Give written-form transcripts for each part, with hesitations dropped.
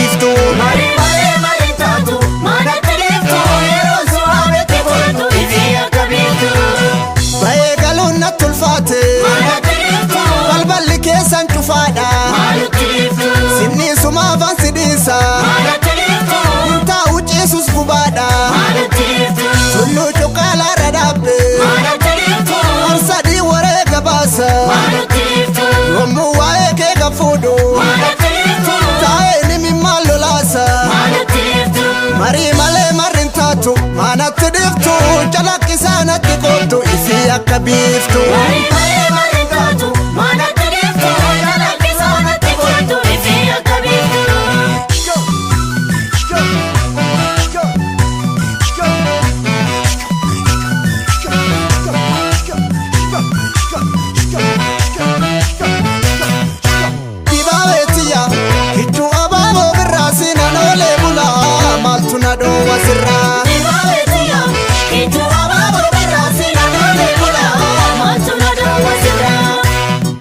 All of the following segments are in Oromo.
biiftu Mari male mari taatu manatti deemtu yeroo su'aabetti boontu ifi akka biiftu Baay'ee galuun natti ulfaate manatti deemtu balballi keessan cufaadha manatti deemtu Sinniisuma afaan sidhiisa manatti deemtu taa'u ciisus gubaadha manatti deemtu Tulluu cuqqaalaarra dhaabbe manatti deemtu Arsadii wareega baasa manatti deemtu yommuu waa'ee kee gafuudhu manatti deemtu taa'ee ni mimmaan lolaasa manatti deemtu Marii malee marrin taatu manatti dhiiftu calaqqisaa natti kootu ifi akka biiftu Mari male mari taatu manatti deemtu calaqqisaa natti kootu ifi akka biiftu Dibaabeetiyya hidduu abaaboo birraa siinan oolee bulaa maaltu na dhoowwa sirraa Dibaabeetiyya hidduu abaaboo birraa siinan oolee bulaa maaltu na dhoowwa sirraa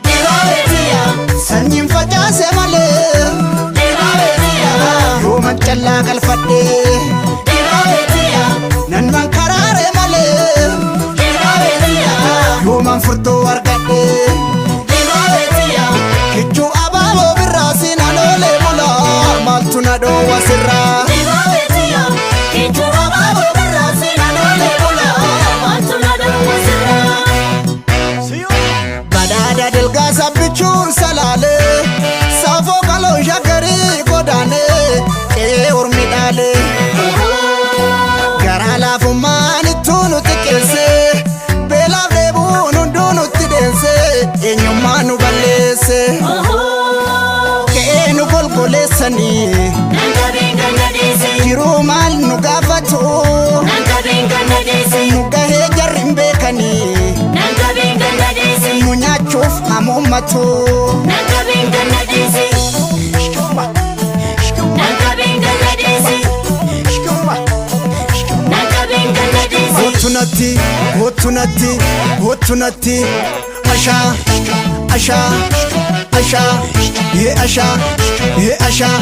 Dibaabeetiyya sanyiin facaase malee Dibaabeetiyya yooman callaa galfadhee Dibaabeetiyya nan man karaare malee Dibaabeetiyya yooman furtuu argadhee Dibaabeetiyya hidduu abaaboo birraa siinan oolee bulaa maaltu na dhoowwa sirraa Dibaabeetiyya hidduu abaaboo birraa siinan oolee bulaa maaltu na dhoowwa sirraa Badhaadha dilgaa sabbichuun salaalee saafoo qaloo shaggarii godaanee qe'ee ormi dhaalee garaa laafummaan ittuu nu xiqqeessee beelaaf dheebuun hunduu nutti deensee eenyummaa nu balleessee qe'ee nu golgoleessanii Nankabeen gannadeesse jiruu maal nu gaafatu Nankabeen gannadeesse nu gahee jarri hin beekanii Nankabeen gannadeesse nu nyaachuuf hamuummatu Nankabeen gannadeesse Nankabeen gannadeesse Nankabeen gannadeesse Hottunatti, hottunatti, hottunatti Ashaa, ashaa, ashaa Hee ashaa, hee ashaa,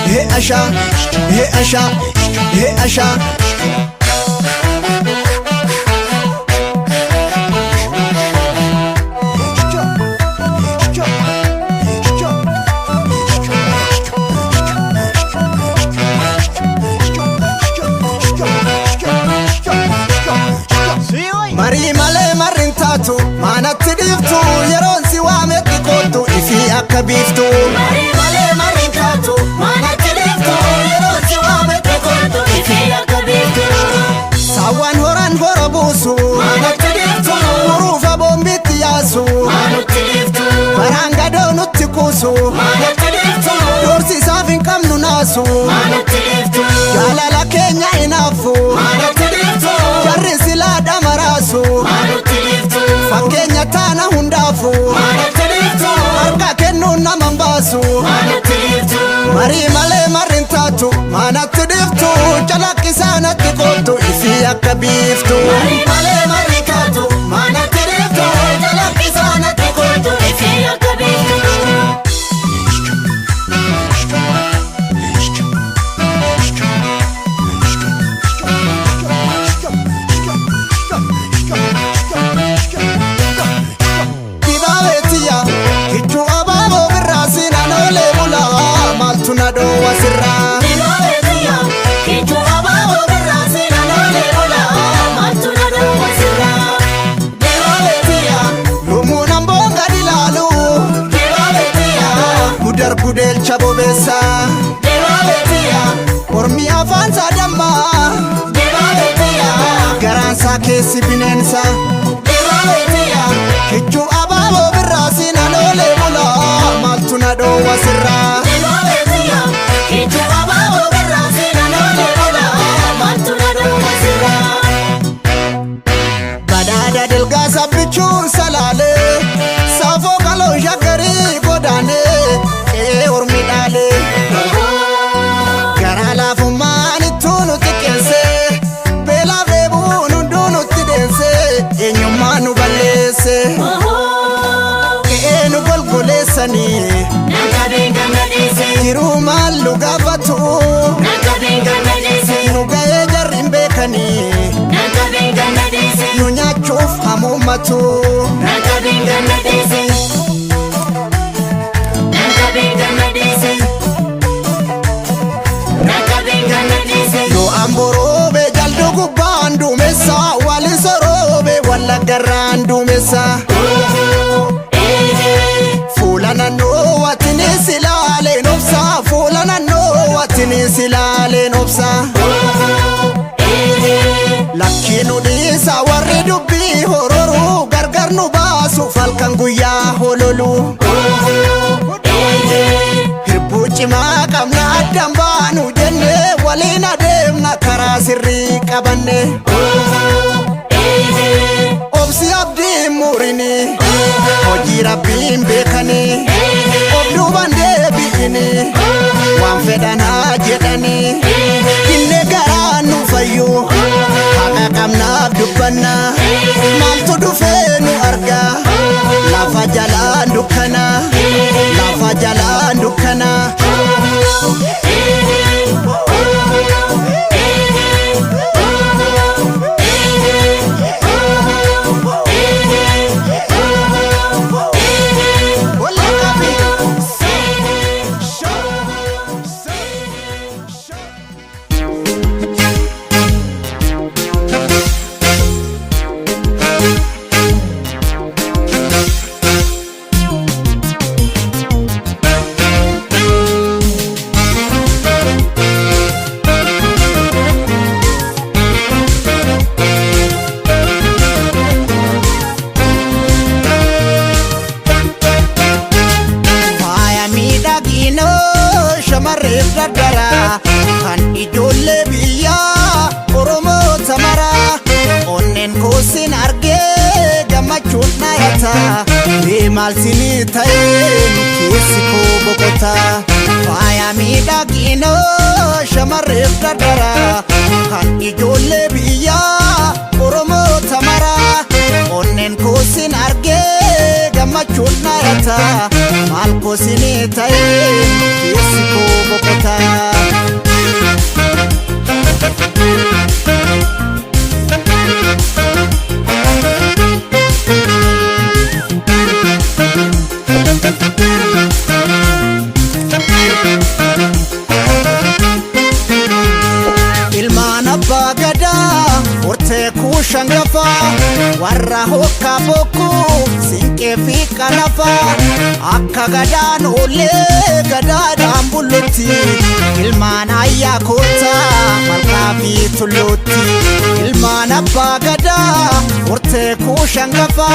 hee ashaa, hee ashaa, hee ashaa Marii malee marrin taatu manatti dhiiftu yeroon si waametti kootu ifi akka biiftu Mari malee mari taatu manatti deemtu yeroo si waametti kootu ifi akka biiftu Saawwan horan hora buusu Manatti deemtu Huruufa boombiitti yaasu manatti deemtu Baraan gadoo nutti kuusu manatti deemtu Doorsi isaaf hin qabnu naasu manatti deemtu Jaalala keenya hinaafu manatti deemtu Jarri silaadha maraasu manatti deemtu Fakkeenya taana hundaafu manatti deemtu Harka kennuun nama hin baasu manatti deemtu Marii malee marrin taatu manatti dhiiftu calaqqisaa natti kootu ifi akka biiftu Mari malee mari taatu manatti deemtu calaqqisaa natti kootu ifi akka biiftu Dibaabeetiyya hidduu abaaboo birraa siinan oolee bulaa maaltu na dhoowwa sirraa Dibaabeetiyya hidduu abaaboo birraa siinan oolee bulaa maaltu na dhoowwa sirraa Dibaabeetiyya Lumuun amboon gadi laalu Dibaabeetiyya gudar gudeelcha bobeessaa Dibaabeetiyya Ormi afaan isaa dammaa Dibaabeetiyya garaansaa keessi bineensa Dibaabeetiyya hidduu abaaboo birraa siinan oolee bulaa maaltu na dhoowwa sirraa Dibaabeetiyya hidduu abaaboo birraa siinan oolee bulaa maaltu na dhoowwa sirraa Badhaadha dilgaa sabbichuun salaalee saafoo qaloo shaggarii godaanee qe'ee ormi dhaalee garaa laafummaan ittuu nu xiqqeessee beelaaf dheebuun hunduu nutti deensee eenyummaa nu balleessee qe'ee nu golgoleessanii Nankabeen gaafatu Naqabeen gammadeesse nu ga'ee jarri hin beekanii Naqabeen gammadeesse nu nyaachuuf hamuummatu Naqabeen gammadeesse Naqabeen gammadeesse Naqabeen gammadeesse yoo amboroobe jaldu gubbaan duumessa waliin soroobe wallaggarraan duumessa fuula naannoo watinis ilaaleen obsa fuula naannoo watinis ilaaleen obsa lakkii nu dhiisa warri dubbii hororuu gargar nu baasuuf halkan guyyaa hololu hirbuu cimaa qabna addan baanu jenne waliin adeemna karaa sirrii qabanne obsi abdiin murini hojii rabbiin beekani of duuban deebi'ini waan fedhanaa jedhani inni garaan nu fayyu haqa qabnaaf dubbanna maaltu dhufee nu arga lafa jalaan dukkana lafa jalaan dukkana shamarreef dardara kan ijoollee biyyaa Oromoo tamara onneen koosin argee gammachuun nayata maal sinii ta'ee keessi koo boqota faaya miidhaginoo shamarreef dardara kan ijoollee biyyaa Oromoo tamara onneen koosin argee gammachuun nayata maal koosinii ta'ee keessi koo boqota ilmaan abbaa gadaa hortee kuushangafa warra hokkaa bokkuu siinqee fi qanafa akka gadaan oollee gadaadhaan bullutti ilmaan ayyaa koottaa malkaa fi tulluutti ilmaan abbaa gadaa hortee kuushangafa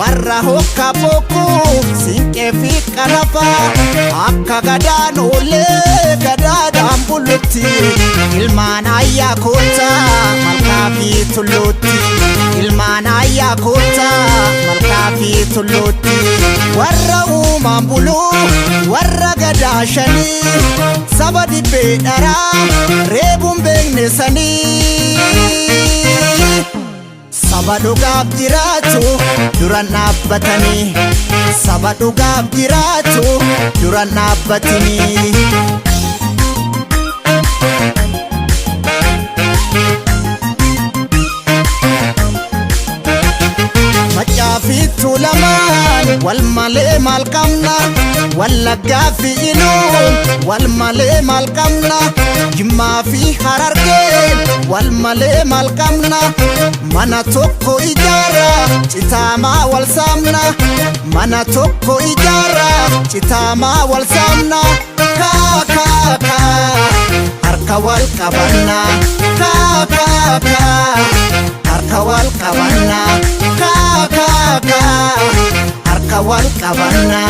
warra hokkaa bokkuu siinqee fi qanafa akka gadaan oollee gadaadhaan bullutti ilmaan ayyaa koottaa malkaa fi tulluutti ilmaan ayyaa koottaa malkaa fi tulluutti warra uumaan buluu warra gadaa shanii saba dibbee dharaa reebuun beekne sanii saba dhugaaf jiraatu duran dhaabbatanii saba dhugaaf jiraatu duran dhaabbatanii fi tulamaan wal malee maal qabna wallaggaa fi iluun wal malee maal qabna jimmaa fi harargeen wal malee maal qabna mana tokko ijaara citaamaa wal saamna mana tokko ijaara citaamaa wal saamna kaa kaa kaa harka wal qabanna kaa kaa kaa harka wal qabanna kaa kaa kaa harka wal qabanna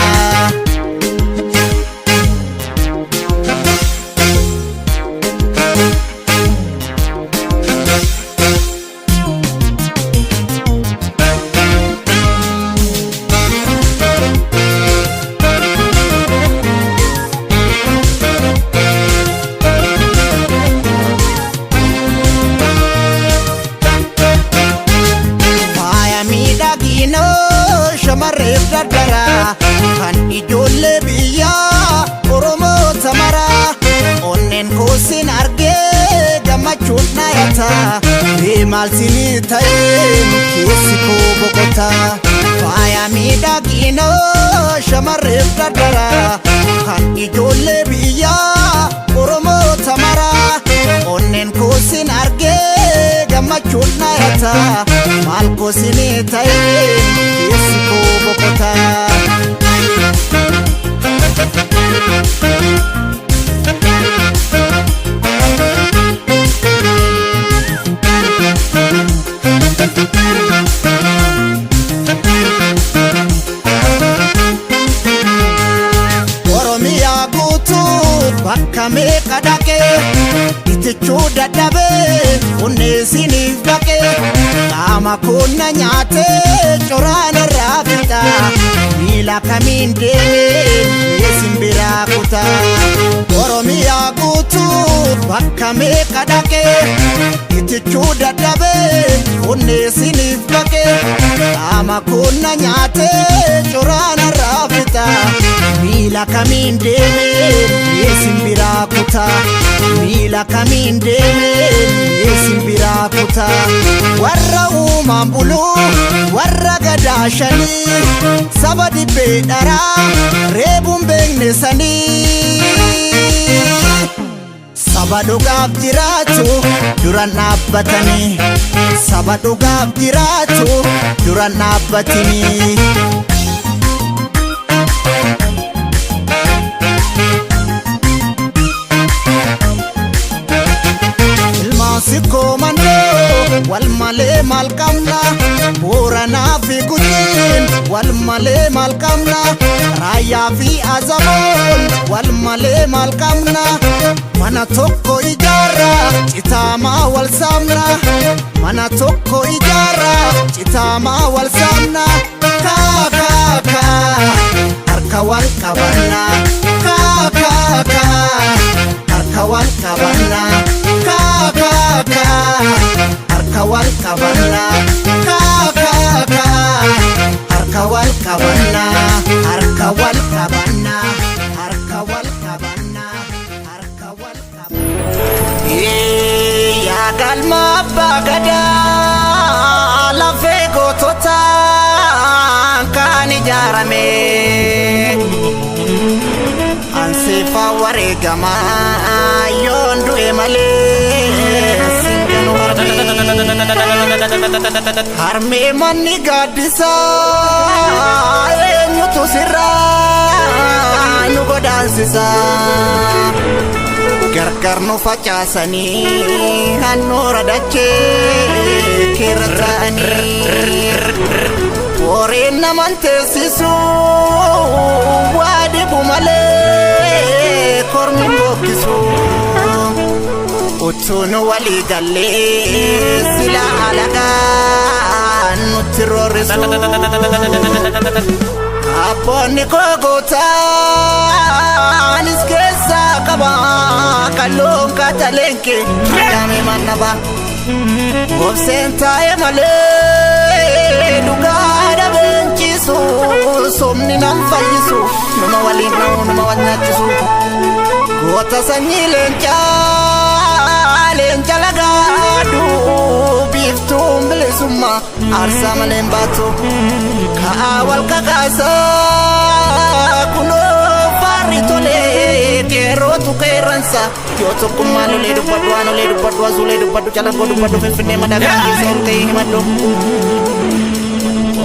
shamarreef dardara kan ijoollee yata maal sinii ta'een keessi koo boqota faaya miidhaginaa shamarreef daddaraa kan ijoollee biyyaa Oromoota maraa onneen koo sin argee gammachuun na yata maal koo sinii ta'een keessi koo boqota. Oromiyaa guutuu bakka meeqa dhaqee itichuu dadhabee onnee siniif dhaqee qaama koonna nyaatee coraan irraa fixa miila kamiin deemee simbiraa kutaa. Oromiyaa guutuu bakka meeqa dhaqee itichuu dadhabee onnee siniif dhaqee qaama koonna nyaatee coraan irraa fixa miila kamiin deemee simbiraa kutaa miila kamiin deemee simbiraa kutaa. Warra uumaan buluu warra gadaa shanii saba dibbee dharaa reebuun beekne sanii saba dhugaaf jiraatu duran dhaabbatanii saba dhugaaf jiraatu duran dhaabbatanii. Sikoo mandoo wal malee maal qabna Booranaa fi Gujiin wal malee maal qabna Raayyaa fi Azaboon wal malee maal qabna mana tokko ijaarraa citaamaa wal saamna mana tokko ijaarraa citaamaa wal saamna kaa kaa kaa harka wal qabanna kaa kaa kaa harka wal qabanna kaa kaa kaa harka wal qabanna kaa kaa kaa harka wal qabanna harka wal qabanna harka wal qabanna harka wal qabanna. Yaa galma abbaa gadaa lafee goototaan kan ijaarame anseefa wareegamaa yoon du'e malee harmee manni gaaddisaa eenyutu sirraa nu godaansisaa gargar nu facaasanii hannuura dachee keerra ta'anii warreen naman teessisu waa dhibu malee kormi bokkisu utuun walii gallee sila alagaan nutti roorrisu abboonni koo gootaanis keessaa qaba kalluun kataleenke madame mannaba obseen taa'e malee dhugaa dhabeenchisu somni nam fayyisu nama waliin ta'u nama wal nyaachisu goota sanyii leenca lagaadhu biiftuun bilisummaa aarsaa maleen baatu ka'aa wal kakaasaa kunoo faarri tolee keerootu keerransa yoo tokkummaa lolee dubbadhu waan olee dubbadhu asuulee dubbadhu calaqoo dubbadhu finfinnee madagaa keessa ol ta'ee himadhu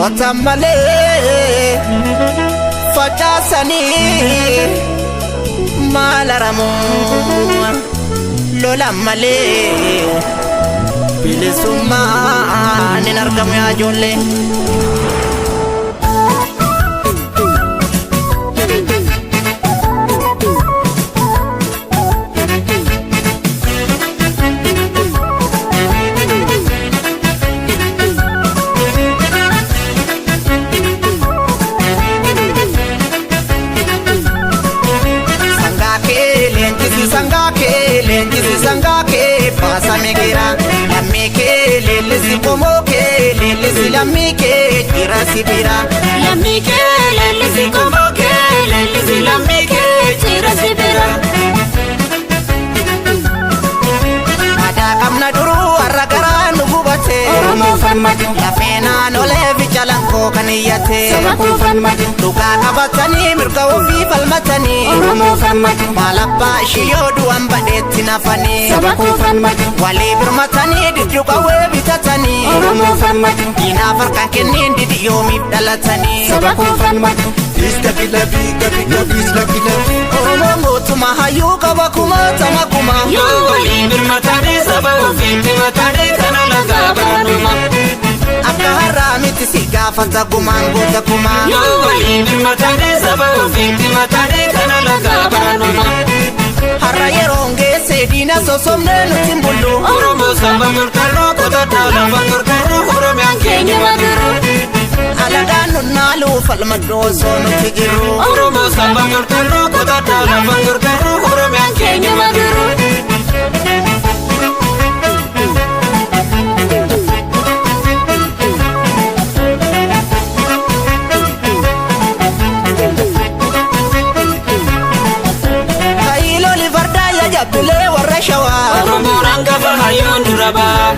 otan malee facaasanii maal aramoo lolan malee bilisummaan hin argamu yaa ijoollee. Sangake pasamekera lamike lelisi komoke lelisi lamike jira sibira lamike lelisi komoke lelisi lamike jira sibira ada kamna duru falmatu lafeenaan olee fi calaqqoo kan iyyate saba koo falmatu dhugaa qabatanii mirga ofii falmatanii Oromoo falmatu maal abbaa ishii yoo du'an badheetti nafanii saba koo falmatu walii birmatanii diddu qawwee bitatanii Oromoo falmatu diinaaf harkaan kenniin didi yoomiif dhalatanii saba koo falmatu Oromoo mootummaa hayyuu qaba kumaatama kumaa yoo walii birmatanii saba ofiitti matanii kana lagaa baranuma akka har'aa miti si gaafata gumaan goota kumaa yoo walii birmatanii saba ofiitti matanii kana lagaa baranuma har'a yeroon geessee diina sosomnee nuti hin bullu Oromoo saba murteeroo qotataa lafa murteeroo Oromiyaan keenya madiru alagaan nunnaaluu falmadhu osoo nuti jirru Oromoo saba murteeroo qotataa lafa murteeroo Oromiyaan keenya madiru Kaayiloli fardaa yaa jabbilee warra shawaa Oromoo rangafa hayyoon dura baa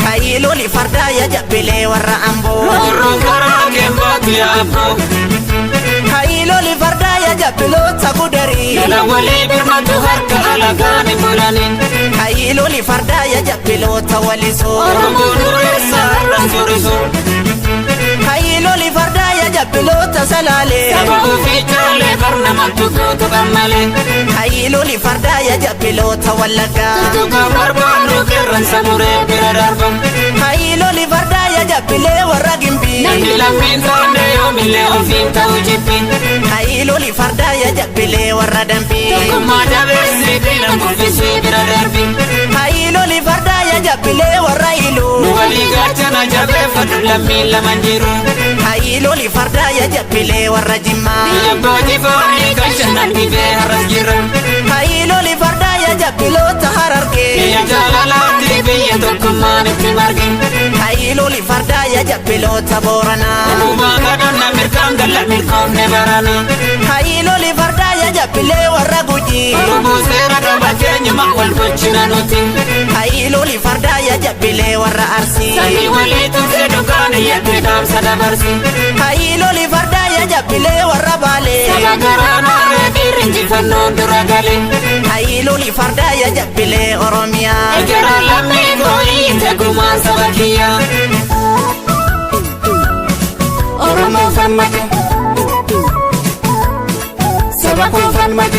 Kaayiloli fardaa yaa jabbilee warra amboo Oromoon karaa keembaatu yaaboo Kaayiloli fardaa yaa jabbiloota gudarii Yala walii birmatu harka alagaan hin bulanin Kaayiloli fardaa yaa jabbiloota walisoo Oromoo dureessa har'an sorisu Kaayiloli fardaa yaa jabbiloota salaalee Saba ofii jaalee barnamatu gootu qammale Kaayiloli fardaa yaa jabbiloota wallaggaa Tutuka barbaannu qeerransa muree bira darba Kaayiloli fardaa yaa jabbilee warra gimbii Namni lammiin taane yoomillee ofiin ta'u jibbi Kaayiloli fardaa yaa jabbilee warra dambii Tokkummaa jabeessii diina kuffisii bira darbi Kaayiloli fardaa yaa jabbilee warra iluu Nu walii gaachana jabeeffadhu lammiin laman jiru Kaayiloli fardaa yaa jabbilee warra jimmaa Biyya bootii foonii kan shanan dhibee har'as jira Kaayiloli fardaa yaa jabbiloota harargee Biyya jaalalaatti biyya tokkummaan itti marge Kaayiloli fardaa yaa jabbiloota booranaa Uumaa kadhanna mirkaan galla milkoomne barana Kaayiloli fardaa yaa jabbilee warra gujii Oromoo seera qaba keenyuma wal gochina nuti Kaayiloli fardaa yaa jabbilee warra arsii Samii walii tuqee dhugaan iyyatti dhaamsa dabarsi Kaayiloli fardaa yaa jabbilee warra baalee Saba garaanaa reebiin injifannoon dura gale Kaayiloli fardaa yaa jabbilee oromiyaa Egeraan lammii koo'ii tegumaan saba kiyyaa Oromoo falmatu Saba koo falmatu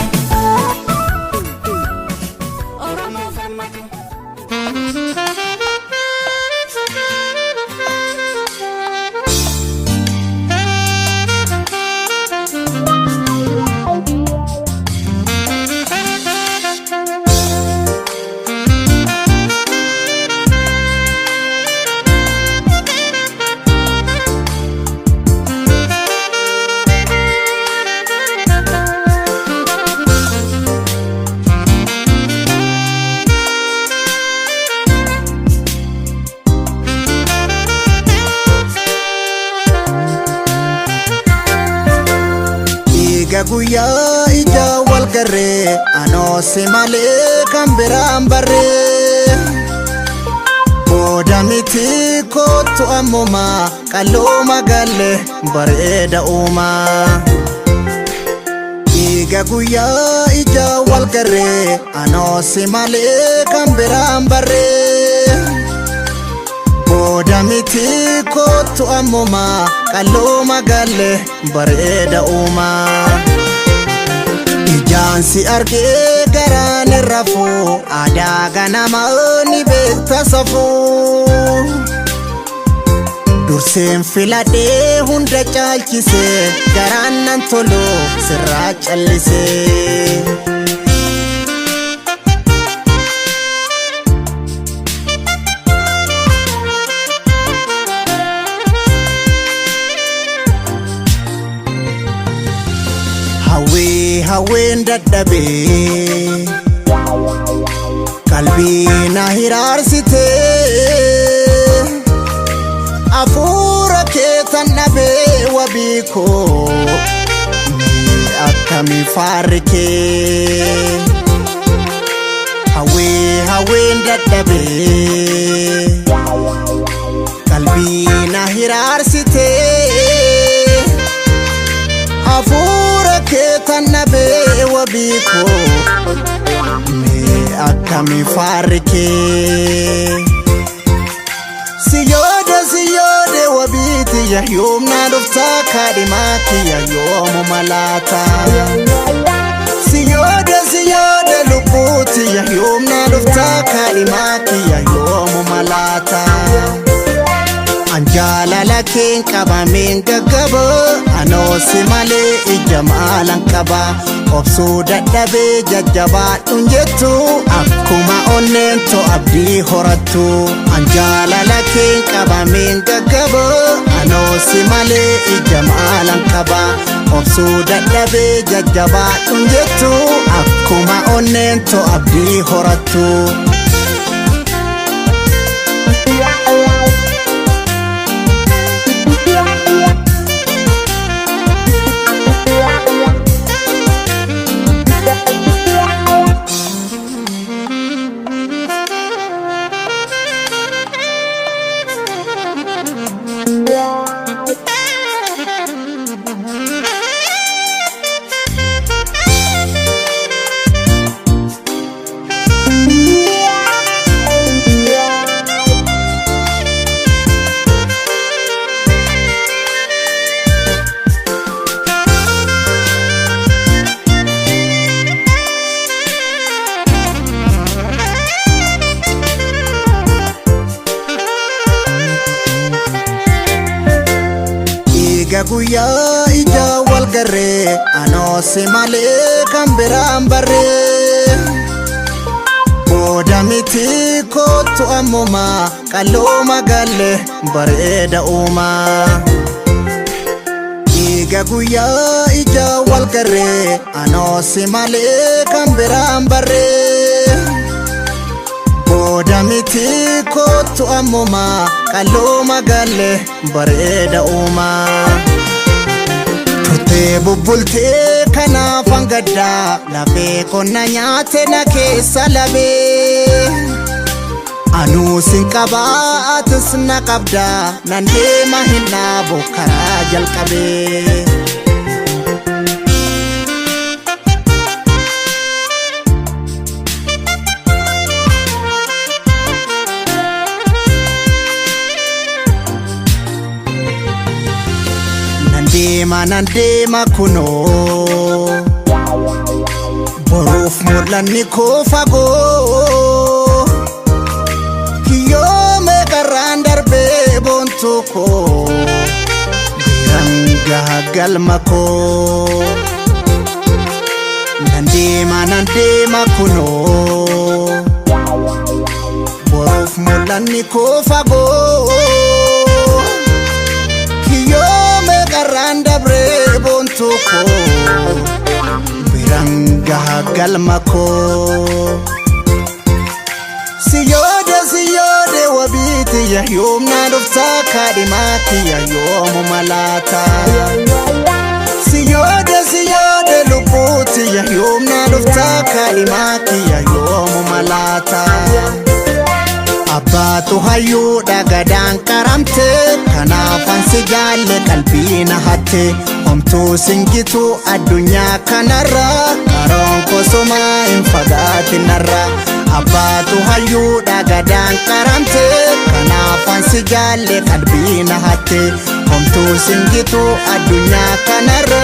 Oromoo falmatu guyyaa ija wal garree anoo si malee kan biraan barree booda miti kootu ammuma qalloo magalle bareeda uumaa Iga guyyaa ija wal garree anoo si malee kan biraan barree booda miti kootu ammuma qalloo magalle bareeda uumaa Ijaan si argee garaan irra fuu aadaa ganamaa ni beekta safuu Durseen filadhee hunda caalchisee garaan nan toluu sirraa callisee haween dadhabee qalbii na hiraarsitee afuura kee tan dhabee wabii koo akkami faarri kee haween dadhabee Rabbina hiraarsite Afura keetanabe wabiko Me akkami farike Siyode wabiti ya yomna dufta kadimaki ya yomu malata Siyode lukuti ya yomna dufta kadimaki ya yomu malata Anjala lakin kaba min gaggaba Anosi male ijamalan kaba Obsu dadhabe jajjabaadhun jettu Akkuma onneen to abdii horattu Anjala lakin kaba min gaggaba Anosi male ijamalan kaba Obsu dadhabe jajjabaadhun jettu Akkuma onneen to abdii horattu Guyyaa ija wal garree Anosi malee kan biraan barree Booda miti kootu ammuma Qalloo magaalee bareeda uumaa Dhiiga guyyaa ija wal garree Anosi malee kan biraan barree Booda miti kootu ammuma Qalloo magaalee bareeda uumaa Turtee bubbultee kanaafan gaddaa Lafee qonna nyaate na keessa labee Anuu sin qabaa atis na qabdaa Nan deema hin dhaabu karaa jalqabee Nan deema kunoo Boruuf mul'anni koo fagoo Kiyyoome qarraan darbee boontuu koo Biraan gaha galma koo Nan deema kunoo Boruuf mul'anni koo fagoo Qarraan dabree boontuu koo Biraan gaha galma koo Siyode wabiti ya yoomna dufta kadimaki ya yoomu malata Siyode lubuti ya yoomna dufta kadimaki ya yoomu malata Abbaatu hayyuu dhagadaan qaramte Kanaafan si jaalle qalbii na hatte Homtuu singitu addunyaa kanarra Karoon kosumaa hin fagaatinarra Abbaatu hayyuu dhagadaan qaramte Kanaafan si jaalle qalbii na hatte Homtuu singitu addunyaa kanarra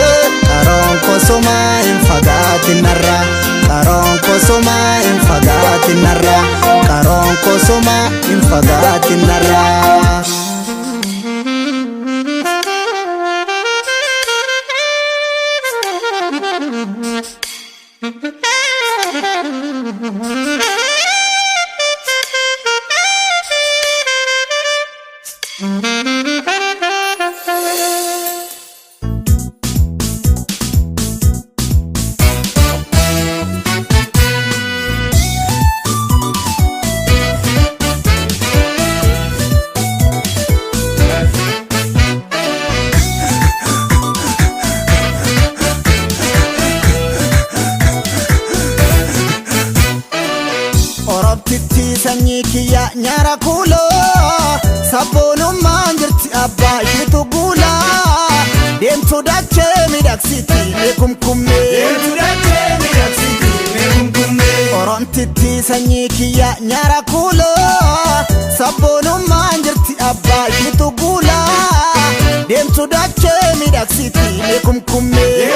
Karoon kosumaa hin fagaatinarra Karoon kosumaa hin fagaatinarra Karoon kosumaa hin fagaatinarra sanyii kiyya nyaara kuuloo sabboonummaan jirti abbaa ishiitu guulaa deemtu dachee midhagsiti meekumkummee Oromtitti sanyii kiyya nyaara kuuloo sabboonummaan jirti abbaa ishiitu guulaa deemtu dachee midhagsiti meekumkummee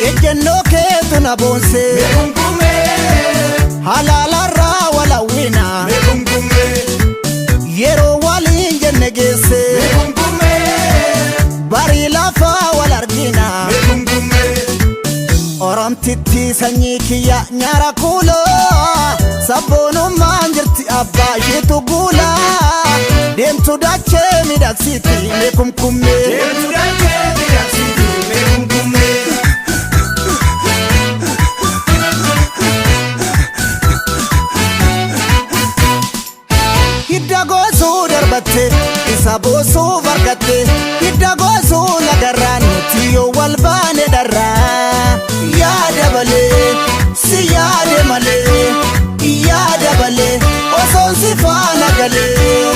ejjennoo keetu na boonsee halaalarraa walawwina yeroo waliin jenne geesse barii lafaa wal argina Oromtitti sanyii kiyya nyaara kuuloo sabboonummaan jirti abbaa ishiitu guulaa deemtu dachee midhagsiti meekumkummee hidda goosuu darbatte isa boosuu fargatte hidda goosuu lagarraan nuti yoo wal baane dharraa yaada balee si yaade malee yaada balee osoon si faana galee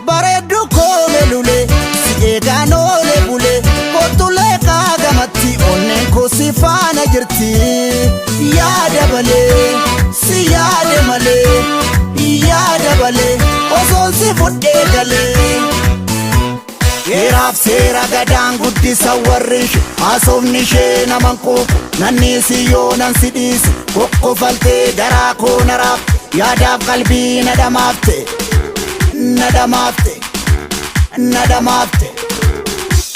bareeddu koome lulee si eegaan oole bulee kottulee qaagamatti onneen koo si faana jirti yaada balee si yaade malee yaada balee osoon si fudhee galee Heeraaf seera gadaan guddisa warri ishee haasofni ishee naman quuqu nanniisi yoo nan si dhiise kokkofaltee garaa koo naraaf yaadaaf qalbii na dhamaafte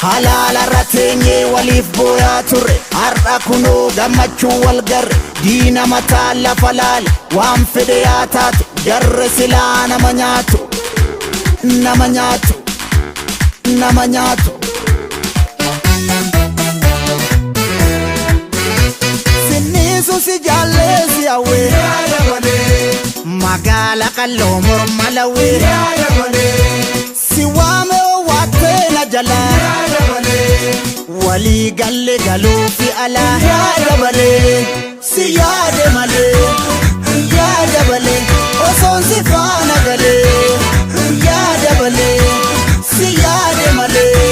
halaalarra teenyee waliif booyaa turre har'a kunoo gammachuu wal garre diina mataa lafa laale waan fedhe yaa taatu jarre silaa nama nyaatu sinniisu si jaalleesi hawwee magaala qalloo morma lawwee si waame owwaattee na jalaa walii galle galuufi alaa yaada balee si yaade malee yaada balee osoon si faana galee yaada balee si yaade malee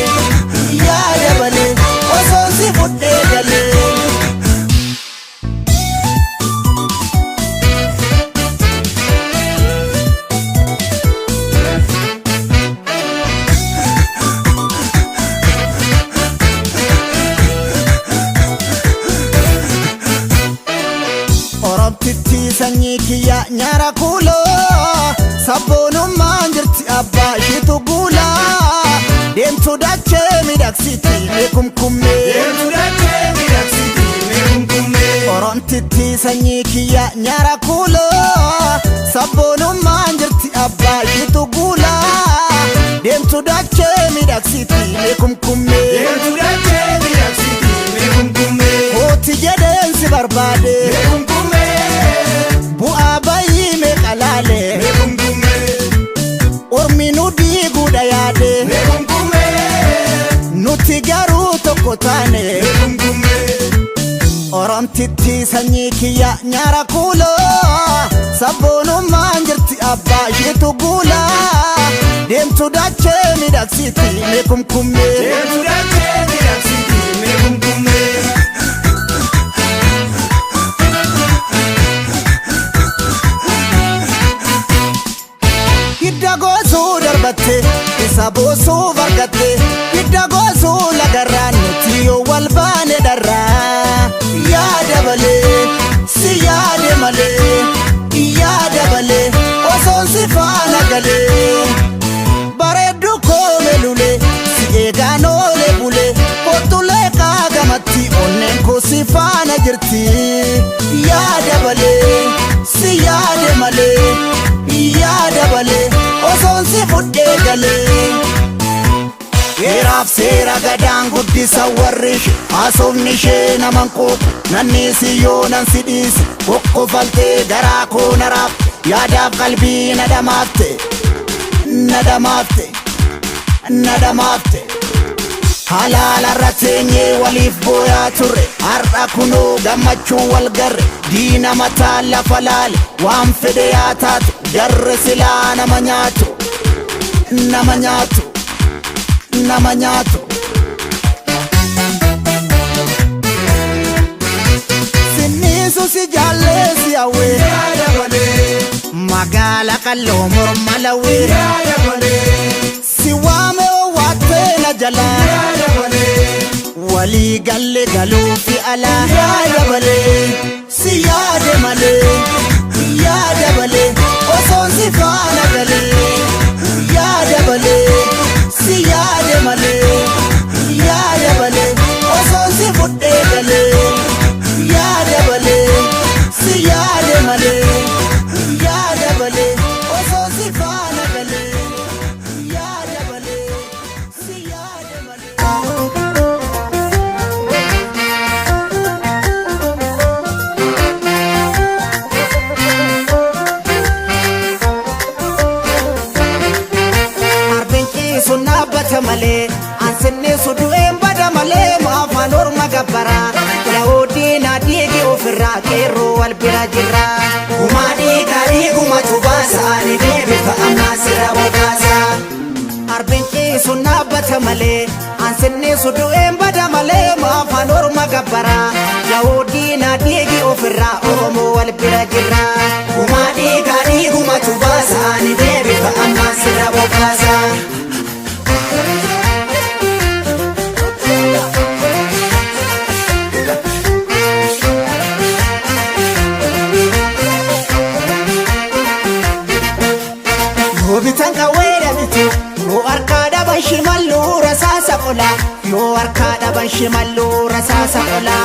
yaada balee osoon si fudhee galee Oromtitti sanyii kiyya nyaara kuuloo sabboonummaan jirti abbaa ishiitu guulaa deemtu dachee midhagsiti meekumkummee Oromtitti sanyii kiyya nyaara kuuloo sabboonummaan jirti abbaa ishiitu guulaa deemtu dachee midhagsiti meekumkummee kooti jedheen si barbaade bu'aa bayii meeqa laale ormi nu diiguudha yaade nuti garuu tokko taane Oromtitti sanyii kiyya nyaara kuuloo sabboonummaan jirti abbaa ishiitu guulaa deemtu dachee midhagsiti meekumkummee hidda goosuu darbatte isa boosuu fargatte hidda goosuu lagarraan nuti yoo wal baane dharraa yaada balee si yaade malee yaada balee osoon si faana galee bareeddu koome lulee si eegaan oole bulee kottulee qaagamatti onneen koo si faana jirti yaada balee si yaade malee yaada balee osoon si fudhee galee Heeraaf seera gadaan guddisa warri ishee haasofni ishee naman quuqu nanniisi yoo nan si dhiise kokkofaltee garaa koo naraaf yaadaaf qalbii na dhamaafte halaalarra teenyee waliif booyaa turre har'a kunoo gammachuu wal garre diina mataa lafa laale waan fedhe yaa taatu jarre silaa nama nyaatu nama nyaatu nama nyaatu sinniisu si jaalleesi hawwee magaala qalloo morma lawwee si waame owwaattee na jalaa walii galle galuu fi alaa yaada malee si yaade malee yaada malee osoon si faana galee yaada malee si yaade malee yaada malee osoon si fudhee galee yaada malee si yaade malee yaada malee osoon si faana galee yaada malee si yaade malee. Sunnabata malee ansinni sudu'een bada malee maafaan orma gabbara yaa'uuddiina dhiigi ofirraa qeerroo wal bira jirra gumaa dhiigaa dhiigumatu baasa ani deebita ammaa sira bobaasa arbinqii sunnabata malee ansinni sudu'een bada malee maafaan orma gabbara yaa'uuddiina dhiigi ofirraa oromoo wal bira jirra gumaa dhiigaa dhiigumatu baasa ani deebita ammaa sira bobaasa. Bitan kaweera bitu yoo harkaadha ban shimalluu rasaasa qola yoo harkaadha ban shimalluu rasaasa qola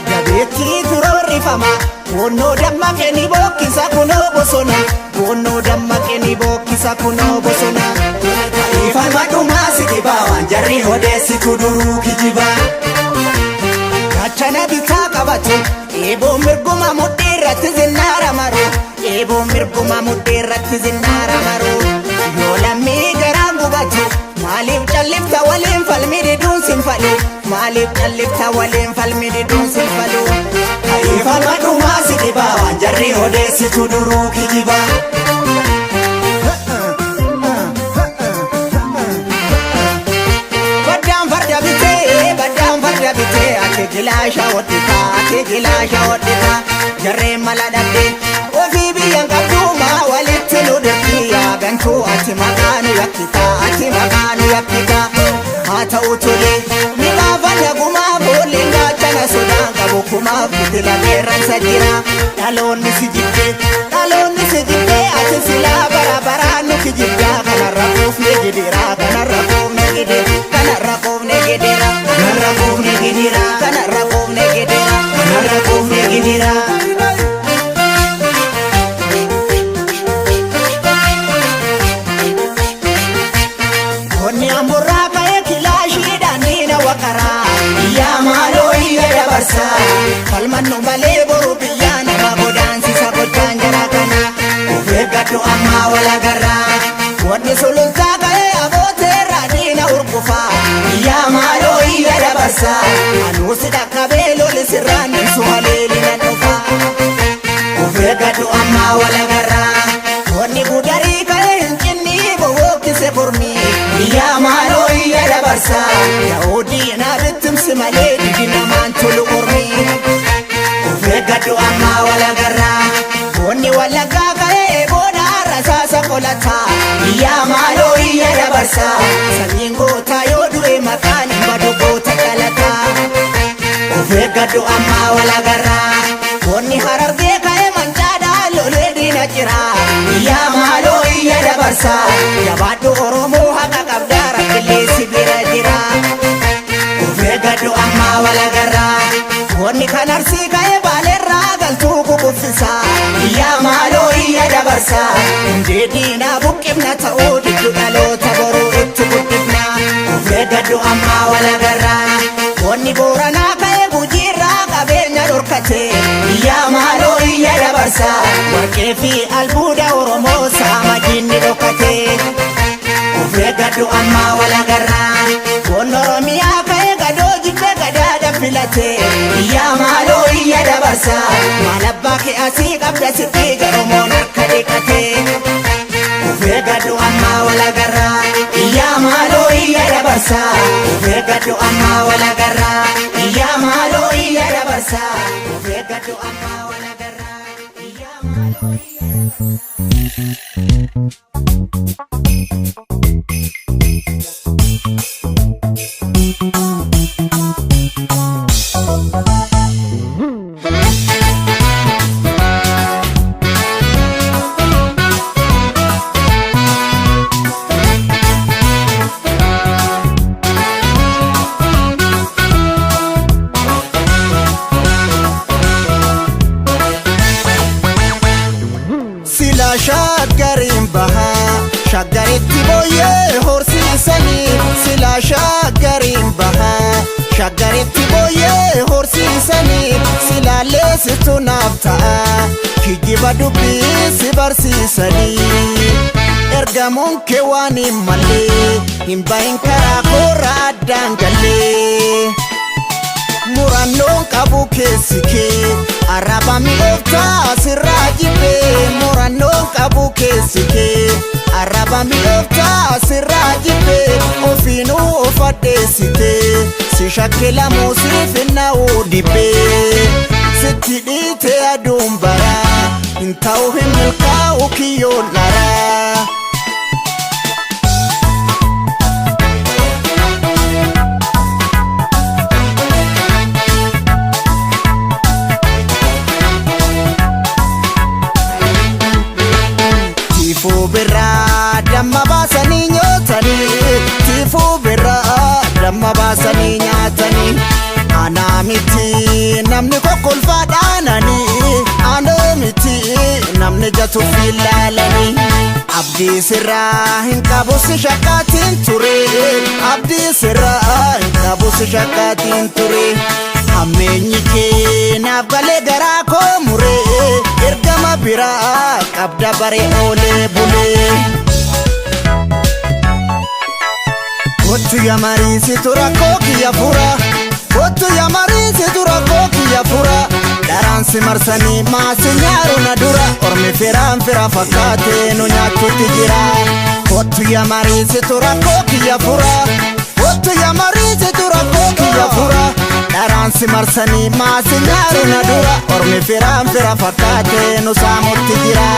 gabeettii dura warrifama goonnoo dammaqe ni bookkisa kunoo bosona goonnoo dammaqe ni bookkisa kunoo bosona ifalma dhumaa si dhibaa waan jarri odeessitu duruu kijibaa gachana bitaa qabatu eeboo mirguma mudhii irratti zinnaara maru eeboo mirguma mudhii irratti zinnaara maru yoo lammii garaan gubatu maaliif callifta waliin falmi diduun sinfalu maaliif callifta waliin falmi diduun sinfalu ifalma dhumaa si dhibaa waan jarri odeessitu duruu kijibaa ate gilaasha hodhita jarreen mala dhabde ofii biyyan qabduuma walitti nu dirti yaagantuu ati maqaanu yakkita haa ta'u tole ni baafanna gumaa boolleen gaachana sodaan qabu kumaaf bitila qeerransa jira dhaloonni si jibbe ati silaa bara baraan nu kijibdaa kanarra quufne gidira kanarra quufne gidira kanarra quufne gidira kanarra quufne gidira kanarra quufne gidira kanarra quufne gidira. Konni amburraa ka'ee kilaashiidhaan diina waqaraa yaa maaloo iyya dabarsa falmannu malee boru biyyaa nama godaansisa gochaan jara kana of eeggadhu ammaa wal agarraa wanni sulultaa ka'ee abooteerraa diina urgufaa yaa maaloo iyya dabarsa anuusi dhaqqabee loli sirraan dinsu haleelina dhufa of eeggadhu ammaa wal agarraa wanni gudarii ka'ee hin cinni bowookkise kormii yaa maaloo iyya dabarsa yaa'uuddiina bittimsi malee didi namaan tolu kormii of eeggadhu ammaa wal agarraa wanni wallaggaa ka'ee booda rasaasa qolata yaa maaloo iyya dabarsa sanyiin gootaa yoo du'e maqaan hin badu goota dhalata of eeggadhu ammaa wal agarraa wanni harargee ka'ee mancaadhaa lolee diina jira yaa maaloo iyya dabarsa jabaadhu oromoo haqa qabdaa rakkillee si bira jira of eeggadhu ammaa wal agarraa wanni kan arsii ka'ee baaleerraa galtuu kukuffisa yaa maaloo iyya dabarsa hundee diinaa buqqifna ta'uu diddu dhaloota boruu itti guddifna of eeggadhu ammaa wal agarraa wanni booranaa ka'ee gujiirraa qabeenya dhorkate yaa maaloo iyya dabarsa warqee fi albuuda oromoo saama diinni dhokate of eeggadhu ammaa wal agarraa wanni oromiyaa ka'ee gadoo jibbe gadaadha filate dabarsa Malabbaa kee asii qabda sitti garumoon akka dhiqatee Ufee gaddu amma wal agarraa Iyyaa maaloo iyya dabarsa Ufee gaddu amma wal agarraa Iyyaa maaloo iyya dabarsa Ufee gaddu amma wal agarraa Iyyaa maaloo Shaggarin baha shaggaritti booyyee horsiisanii Sila shaggarin baha shaggaritti booyyee horsiisanii Silaallee situ naaf ta'a kijjiba dubbii si barsiisanii Ergamuun kee waan hin mallee hin bahin karaa koorra addaan gallee Murannoon qabu keessi kee arraba mi'ooftaa sirraa jibbee Murannoon qabu keessi kee arraba mi'ooftaa sirraa jibbee Ofiinuu of addeessitee si shakkilamuu siif hinna'uu dibbee Sitti dhiitee aduun baraa hin ta'u hin milkaa'u kiyyoon dharaa Tifuu birraa damma baasanii nyaatanii Tifuu birraa damma baasanii nyaatanii Anaa miti namni kokkolfaadhaananii Anaa miti namni jatuuf ilaalanii Abdii sirraa hin qabu si shakkaatiin ture Abdii sirraa hin qabu si shakkaatiin ture Hammeenyi kee naaf galee garaa koo muree Ergama biraa qabda baree oolee bulee Kottu yaa mariisitu rakkoo kiyya fura Kottu yaa mariisitu rakkoo kiyya fura Dharaan si marsanii maasi nyaaru na dura Ormi firaan fira fakkaatee nu nyaattutti jira Kottu yaa mariisitu rakkoo kiyya fura Kottu yaa mariisitu rakkoo kiyya fura Dharaan si marsanii maasi nyaaru na dura Ormi firaan fira fakkaatee nu saamutti jira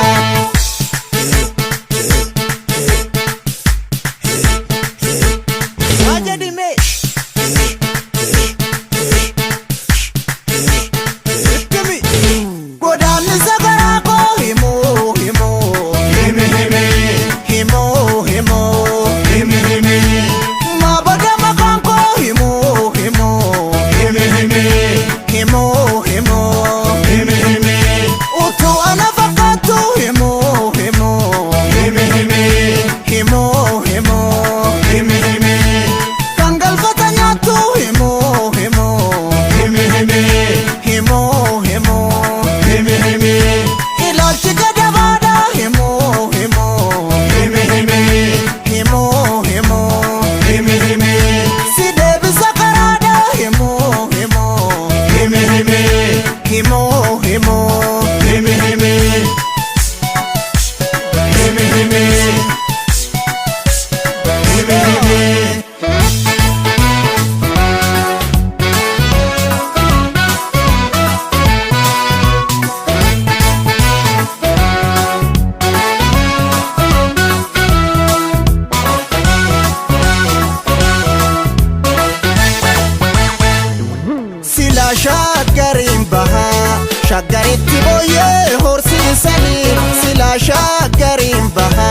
Shaggarin baha shaggaritti booyyee horsiisanii Sila shaggarin baha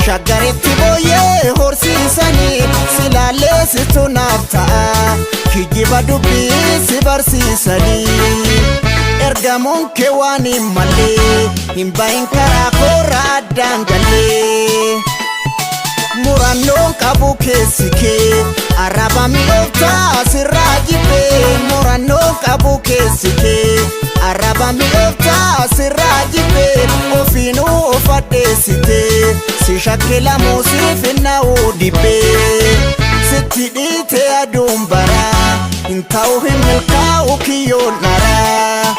shaggaritti booyyee horsiisanii Silaallee situ naaf ta'a kijjiba dubbii si barsiisanii Ergamuun kee waan hin mallee hin bahin karaa koorra addaan gallee Murannoon qabu keessi kee arraba mi'ooftaa sirraa jibbee Murannoon qabu keessi kee arraba mi'ooftaa sirraa jibbee Ofiinuu of addeessitee si shakkilamuu siif hinna'uu dibbee Sitti dhiitee aduun baraa hin ta'u hin milkaa'u kiyyoon dharaa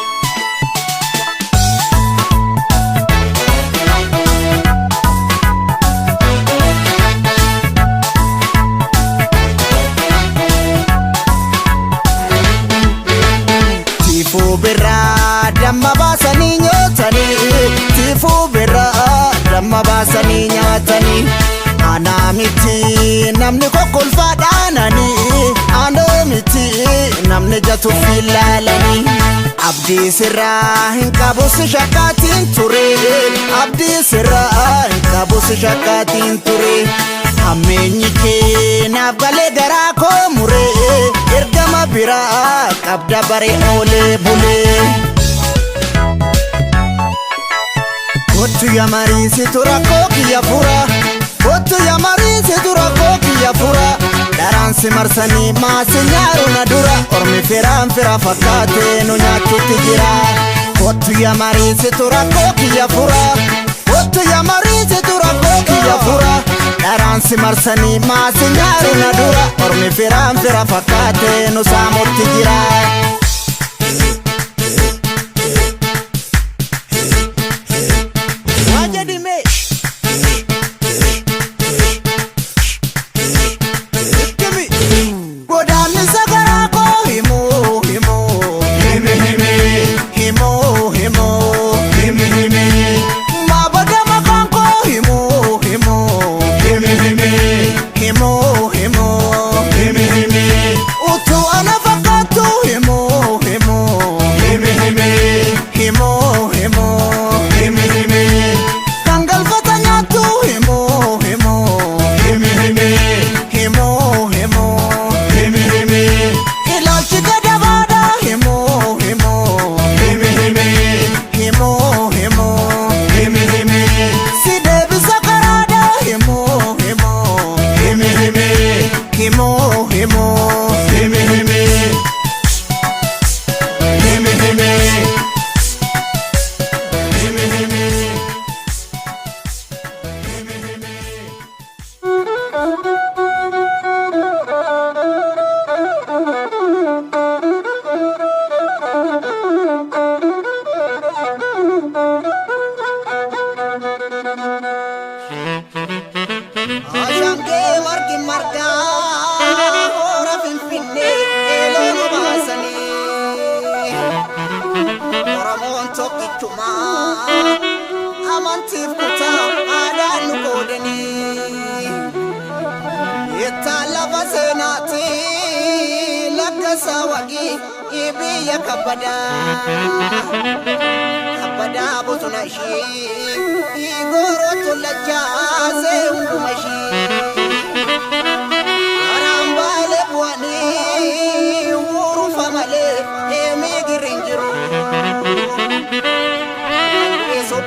baasanii nyaatanii tiifuu birraa damma baasanii nyaatanii anaa miti namni kokkolfaadhaananii anaa miti namni jatuuf ilaalanii abdii sirraa hin qabu si shakkaatiin ture abdii sirraa hin qabu si shakkaatiin ture hammeenyi kee naaf galee garaa koo muree ergama biraa qabda baree oolee bulee kottu yaa mariisitu rakkoo kiyya fura kottu yaa mariisitu rakkoo kiyya fura daraansi marsanii maasi nyaaru na dura ormi firaan fira fakkaatee nu nyaachuutti jira kottu yaa mariisitu rakkoo kiyya fura kottu yaa mariisitu rakkoo kiyya fura daraansi marsanii maasi nyaaru na dura ormi firaan fira fakkaatee nu saamutti jira amantiif kutaa aadaan nu qoodanii itti lafa seenaatti lakkasaa waqii biyya kabbadaa bosona ishii goorootu lachaasee hunduma ishii karaan baalee bu'anii hurufa malee deemee girrin jiru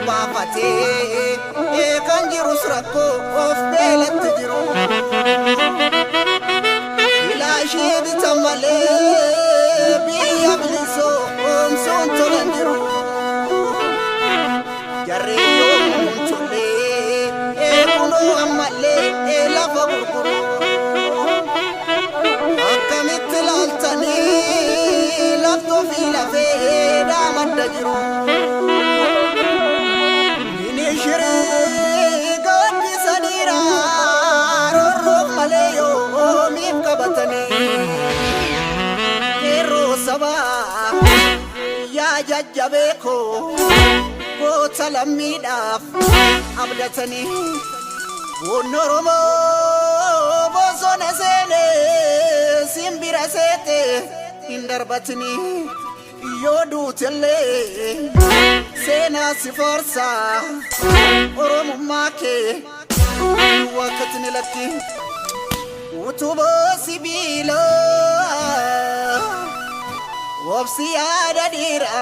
Baafatee kan jirus rakkoo of beelatti jiru ilaashii bitan malee biyya bilisoo oomsuun tolan jiru jarree yoomuun tollee kunoo ammallee lafa gurguru akkamitti laaltanii laftoo fi lafee dhaamadda jiru yaa jajjabeeko goota lammiidhaaf abdatanii boonni Oromoo bosona seene simbira seete hin darbatanii yoo duutellee seenaa si forsa Oromummaa kee wakkatini lakki utuboo sibiilaa Wabsi ada dira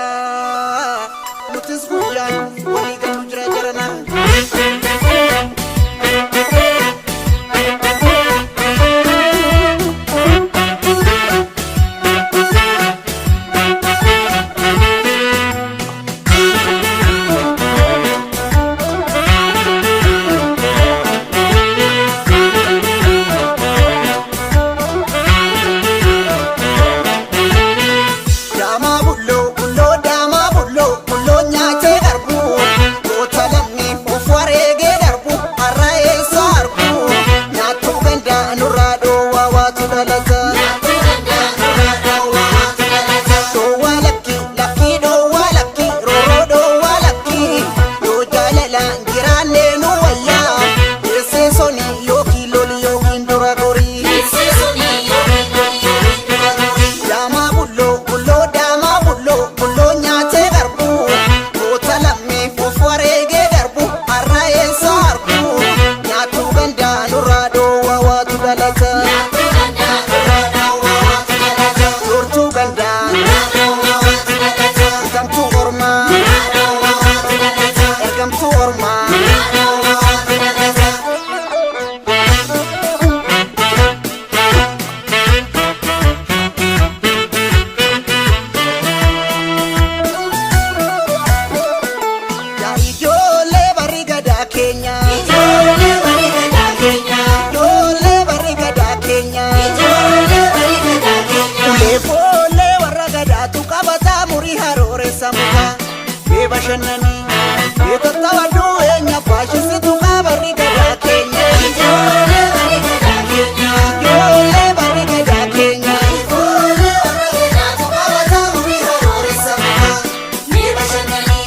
Nutis guyaan walii galu jira jarana ergamtuu ormaa bashanani yetatawaddu enya fashisitu qabari gada kenya ijole bari gada kenya ijole bari gada kenya ijole bari gada tukabata muri harore sama me bashanani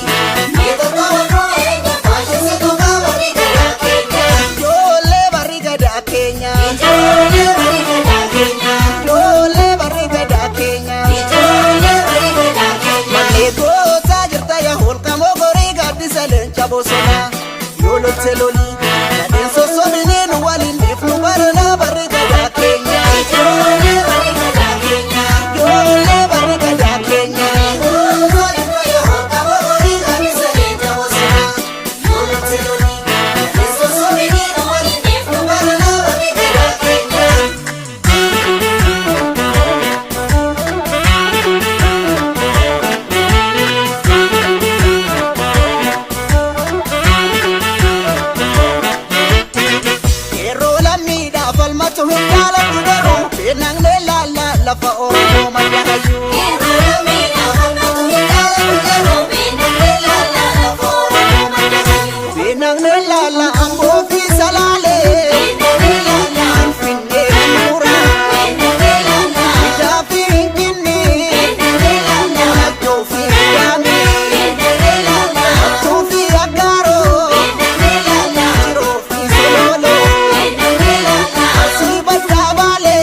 yetatawaddu enya fashisitu qabari gada kenya ijole bari gada kenya ijole bari gada kenya ijole bari gada kenya ijole bari gada kenya malego bosona yolo teloli kaden soso menenu walin ifnu barna barga da kenya yole barga da kenya yole barga da kenya yolo yo kamo gori gani sele bosona yolo teloli kaden soso menenu walin ifnu barna barga da kenya lafa oromo madagayu benang nelala ambo fi salale finne mura jafi kinni to fi dami to fi agaro to fi solo si badabale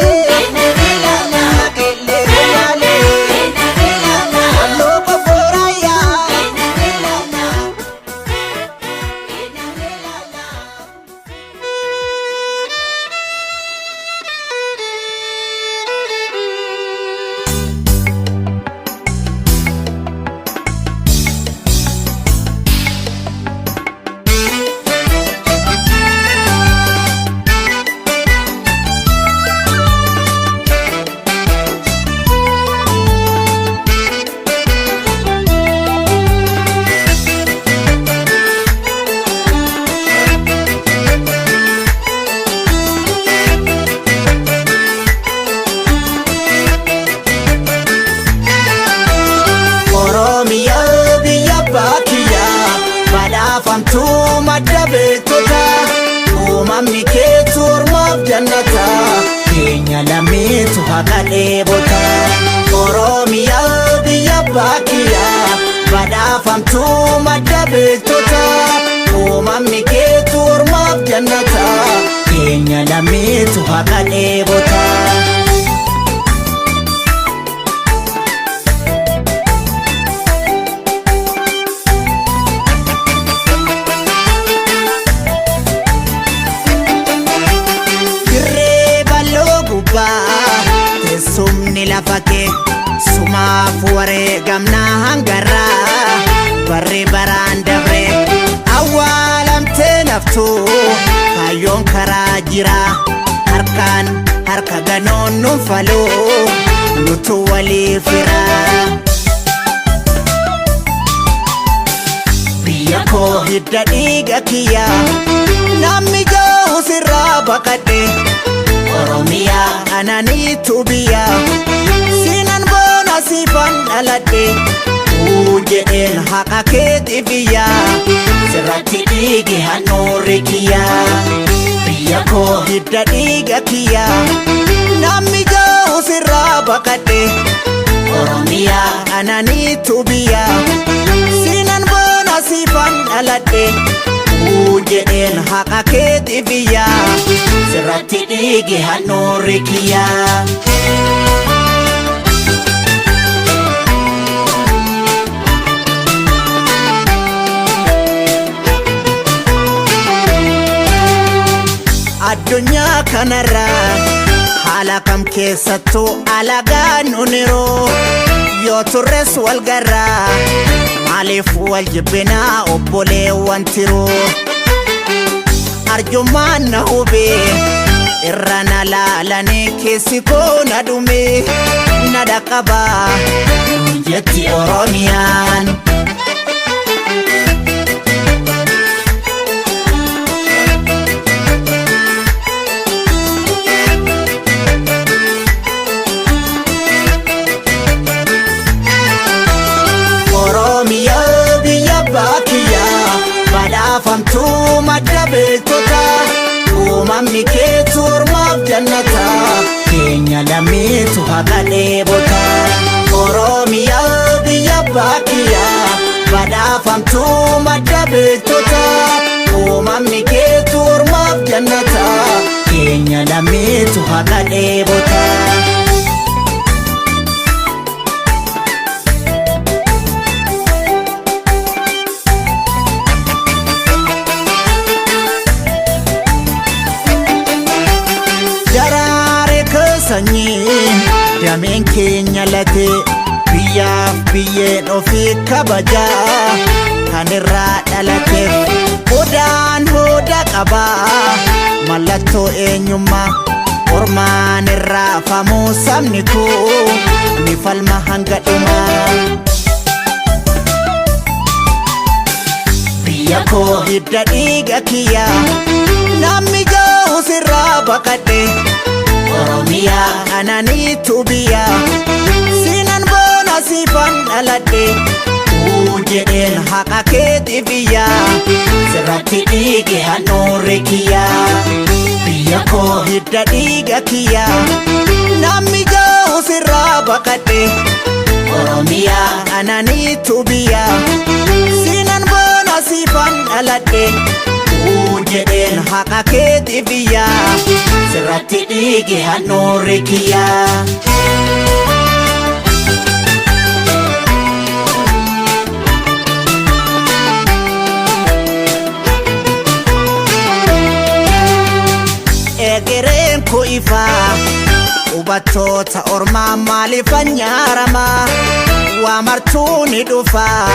famtu madabe tota umamni ketu ormaf jannata kenya lamitu hakale bota oromiya biya bakiya bada famtu madabe tota umamni ketu ormaf jannata kenya lamitu hakale bota sumni lafake suma fuare gamna hangara barre barandabre awalam tenaftu kayon karajira harka ganon nufalo lutu wali fira biya ko hidda diga kiya nammi jahu sirra bakade oromiya anani tubiya sinan bona sifan alade uje el haka kedibiya sirati digi hanorikiya biya ko hidda diga kiya nammi jahu sirra bakade oromiya anani tubiya sinan bona sifan alade uje el haka kedibiya sirati digi hanorikiya addunyaa kanarra haala kam keessattuu alagaan uniroo yoo turres wal garraa maaliif wal jibbinaa obboleewwan tiroo arjummaan na hubee irra na laalanii keessi koo na dhumee na dhaqqabaa jetti Oromiyaan. Oromiyaa biyya baakiyyaa badhaafamtuu madda beektotaa uumamni keetu ormaaf jannataa keenya lammiitu haqa dheebotaa. Oromiyaa biyya baakiyyaa badhaafamtuu madda beektotaa uumamni keetu ormaaf jannataa keenya lammiitu haqa dheebotaa. Sanyiin dameen keenya latee biyyaaf biyyeen ofii kabajaa kan irraa dhalateef odaan hooda qabaa mallattoo eenyummaa ormaan irraa famuu sabni koo ni falma hanga dhumaa. Biyya koo hidda dhiiga kiyyaa namni jahu sirraa baqadhe Oromiyaa ananiitu biyya sinan boona siifan dhaladhe jedheen haqa keeti biyya sirratti dhiige handhuurri kiyyaa. Biyya koo hidda dhiiga kiyyaa namni jahu sirraa baqadhe Oromiyaa ananiitu biyya sinan boona siifan dhaladhe jedheen haqa keeti biyya sirratti dhiige handhuurri kiyyaa. Egereen koo ifaa hubattoota ormaa maaliifan nyaaramaa waa martuu ni dhufaa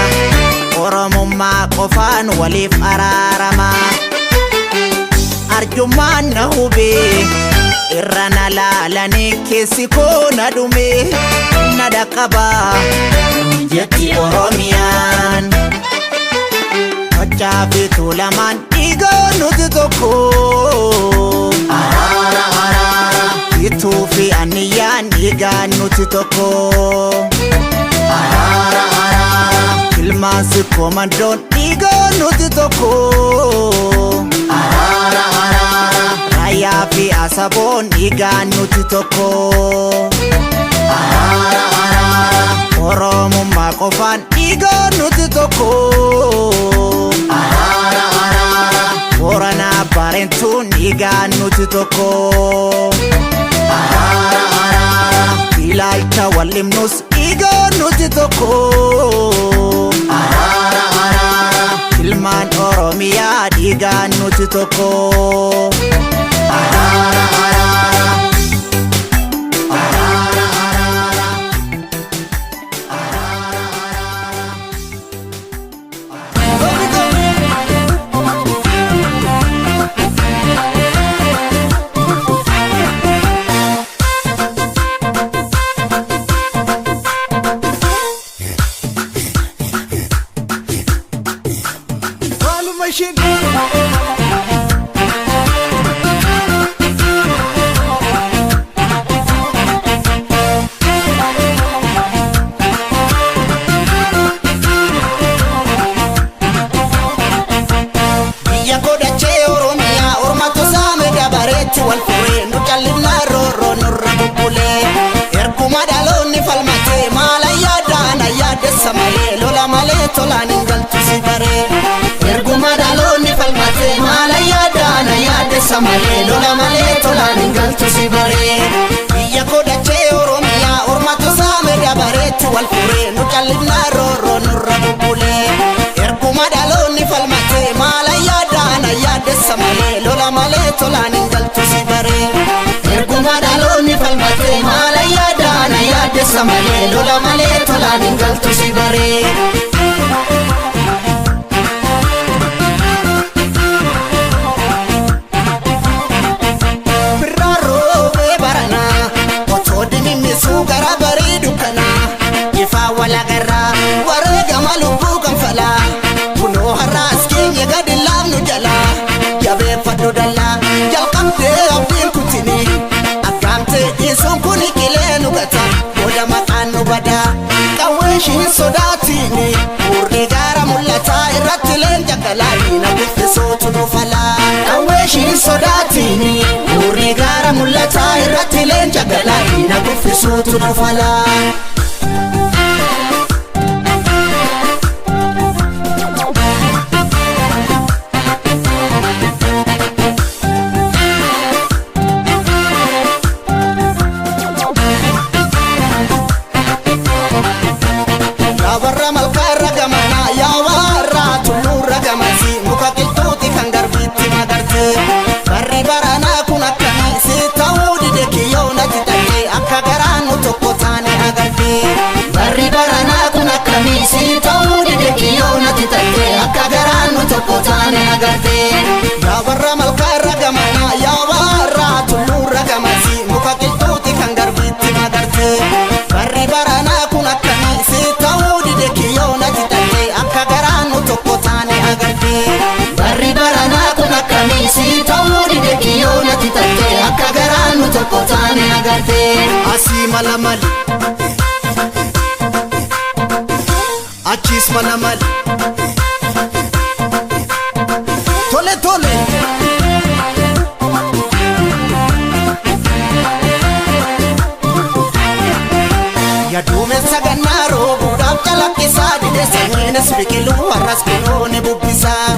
Oromummaa qofaan waliif araaramaa. Arjummaan na hubee irra na laalanii keessi koo na dhumee na dhaqqabaa jetti Oromiyaan. Hojjaa fi tuulamaan dhiigoo nuti tokko araara araara bituu fi anniyyaan dhiigaan nuti tokko araara araara ilmaansi koomandoon dhiigoo nuti tokko araara araara raayyaa fi asaboon dhiigaan nuti tokko araara araara Oromummaa qofaan dhiigoo nuti tokko araara araara Booranaa Baarentuun dhiigaan nuti tokko araara araara ilaalcha wallimnus dhiigoo nuti tokko araara araara ilmaan Oromiyaa dhiigaan nuti tokko araara araara. tolaan hin galtu si baree erguma dhaloonni falmatee maala yaadana yaadessa malee lola malee tolaan hin galtu si baree biyya koo dachee Oromiyaa ormatu saame dabareetti wal furee nu callisnaa roorroo nurra bubbulee erguma dhaloonni falmatee maala yaadana yaadessa malee lola malee tolaan hin galtu si baree erguma dhaloonni malee lola malee tolaan hin galtu si baree. Gara barii dukkana ifaa walagarraa wareegama lubbuu kanfalaa kunoo har'aas keenya gadi laafnu jalaa jabeeffadhu dallaa jalqabdee abdiin kutini akkaamtee dhiisuun kuni qilee nu gata booda maqaan nu badaa qawweeshiin sodaatini urrii gaara mul'ataa irratti leenca galaadhiina biffisuutu nu falaa qawweeshiin sodaatini urrii gaara mul'ataa irratti leenca galaadhiina biffisuutu nu falaa. Yaa warra malkaa irra gamanaa yaa warra tulluu irra gamasi muka qilxuuti kan garbiitti magarte barri baranaa kun akkamii si ta'uu dide kiyyoo natti tattee akka garaan nu tokko taane agarte barri baranaa kun akkamii si ta'uu dide kiyyoo natti tattee akka garaan nu tokko taane agarte asii mala mali achiis mala mali tole tole ya duumessa gannaa roobuudhaaf calaqqisaa dide sanyiinis biqiluu har'as kunoo ni bubbisaa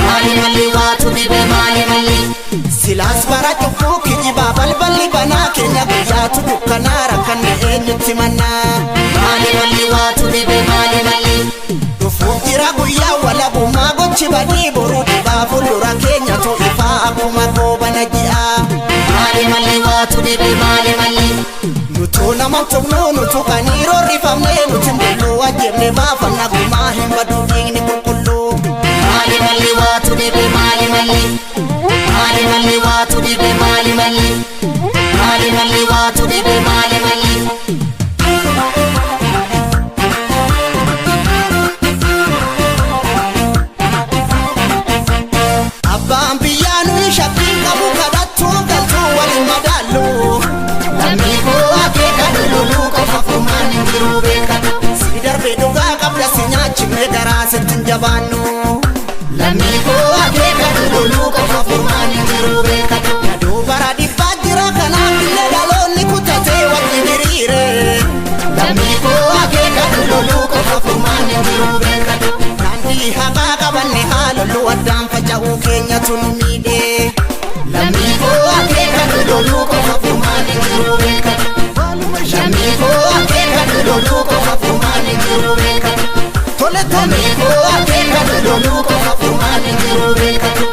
maali malli waatu dhibe maali malli silaas bara cubbuu kijibaa balballi banaa keenya guyyaatu dukkanaa rakkanne eenyutti mannaa maali malli waatu dhibe maali malli dhufuuf jira guyyaa walabummaa gochi badii boruu dhibaa fuuldura keenya to ifaa akkuma goobana ji'a maali malli waatu dhibe maali malli nutuu nama tuqnuu nutu qanii roorrifamnee nuti mbulluu ajjeefne baafanna gumaa hin baduu dhiigni qulqulluu maali malli waatu dhibe maali malli maali malli waatu dhibe maali malli maali malli waatu dhibe maali malli abbaan biyyaa nuyi shakkiin qabu kadhattuu galtuu waliin madaallu lammii koo akeeka loluu qofa furmaan hin jiru beekatu si darbee dhugaa qabda si nyaachifne garaa sittin jabaannu lammii koo akeeka loluu qofa furmaan hin jiru beekatu yaduu bara dhibbaa jira kanaaf illee dhaloonni kutatee wajji hiriire lammii koo akeeka loluu qofa furmaan hin jiru beekatu daandii haqaa qabanne haaloluu addaan faca'uu keenyatu nu miidhee lammii koo akeeka loluu qofa furmaan hin jiru beekatu lammii koo akeeka loluu qofa furmaan hin jiru beekatu tole lammii koo akeeka loluu qofa furmaan hin jiru beekatu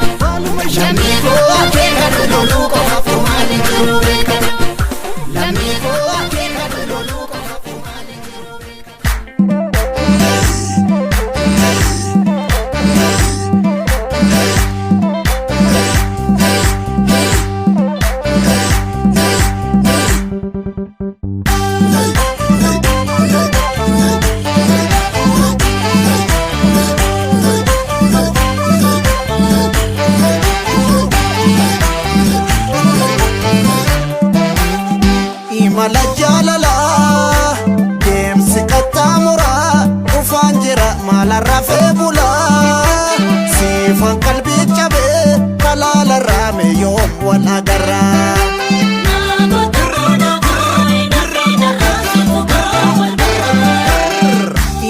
lammii koo akeeka loluu qofa furmaan hin jiru beekatu lammii koo akeeka loluu qofa furmaan hin jiru beekatu. Imala jaalala deemsi qaxxaamuraa dhufaan jira maala rafee bulaa siifan qalbii cabee kalaalarraa meeyoom wal agarraa.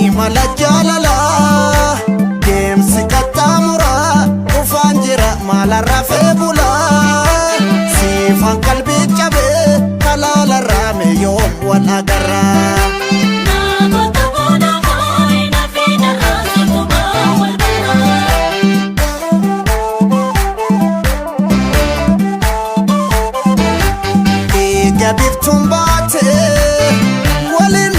Imala jaalala deemsi qaxxaamuraa dhufaan jira maala rafee bulaa siifan qalbii cabee kalaalarraa meeyoom wal agarraa. Eega biftuun baatee waliin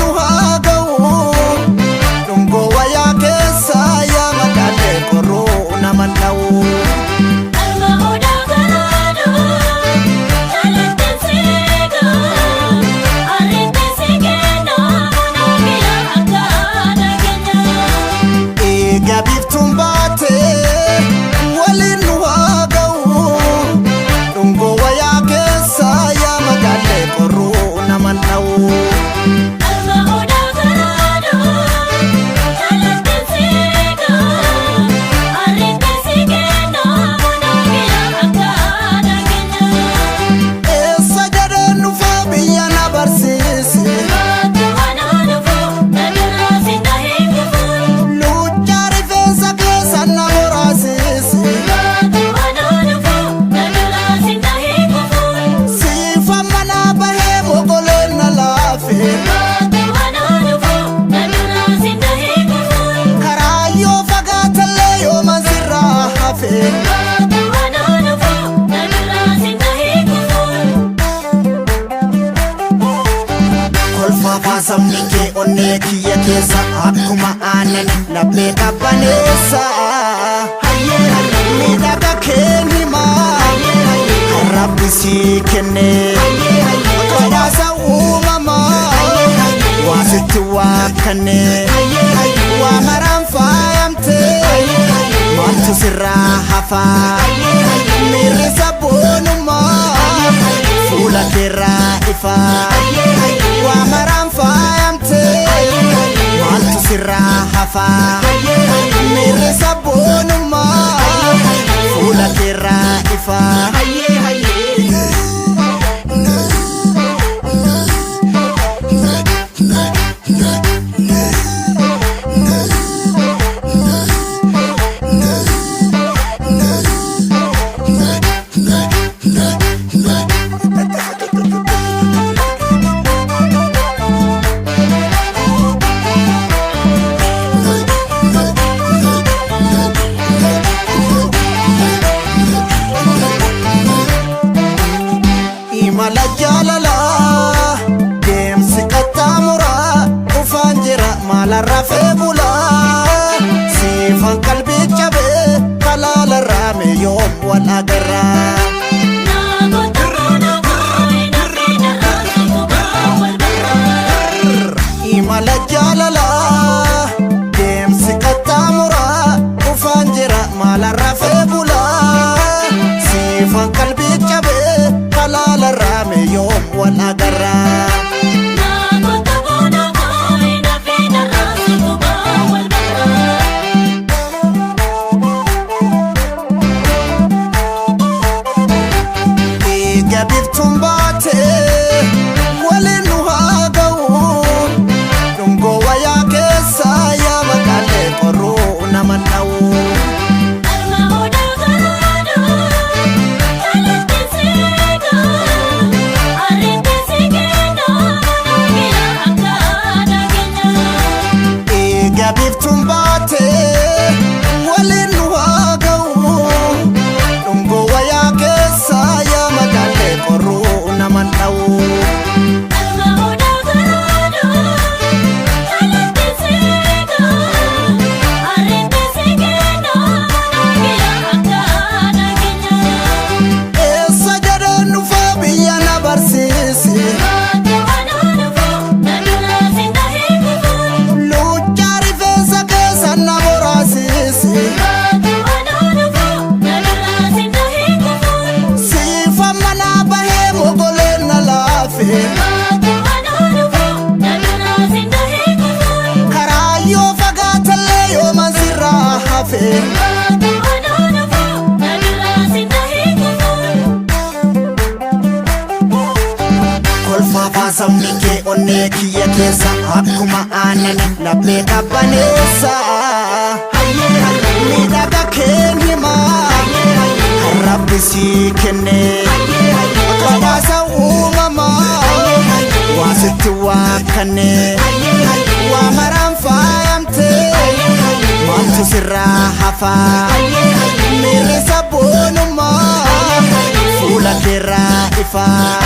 biftuun baate waliin nu haa ga'u dhungoo wayaa keessa yaa magaalee qorruu nama dha'u. Sabni kee onnee kiyya keessa akkuma aannan laphee qabbaneessa. Miidhaga kee himaa kan Rabbi sii kenne badhaasa uumamaa waa sitti waakkanne waa maraan faayamte maaltu sirraa hafaa miirri sabboonummaa fuula keerraa ifaa waa maraan faayamte maaltu sirraa hafaa miirri sabboonummaa fuula keerraa ifaa. Imala jaalala deemsi qaxxaamuraa dhufaan jira maala rafee bulaa siifan qalbii cabee kalaalarraa meeyoom wal agarraa. Imala jaalala deemsi qaxxaamuraa dhufaan jira maala rafee bulaa siifan qalbii cabee kalaalarraa meeyoom wal agarraa. Eega biftuun baate waliin nu haa ga'u dhungoo wayaa keessa yaa magaalee qorruu nama dha'u. Biftuun baate waliin nu haa ga'u dhungoo wayaa keessa yaa magaalee qorruu nama dha'u. Eessa jedheen dhufaa biyya na barsiisi karaayyoo fagaatallee yooman sirraa hafe. Kolfaa sabni kee onnee kiyya keessa akkuma aannan laphee qabbaneessa. Miidhaga kee himaa kan Rabbi sii kenne badhaasa uumamaa waa sitti waakkanne waa maraan faayamte maaltu sirraa hafaa miirri sabboonummaa fuula keerraa ifaa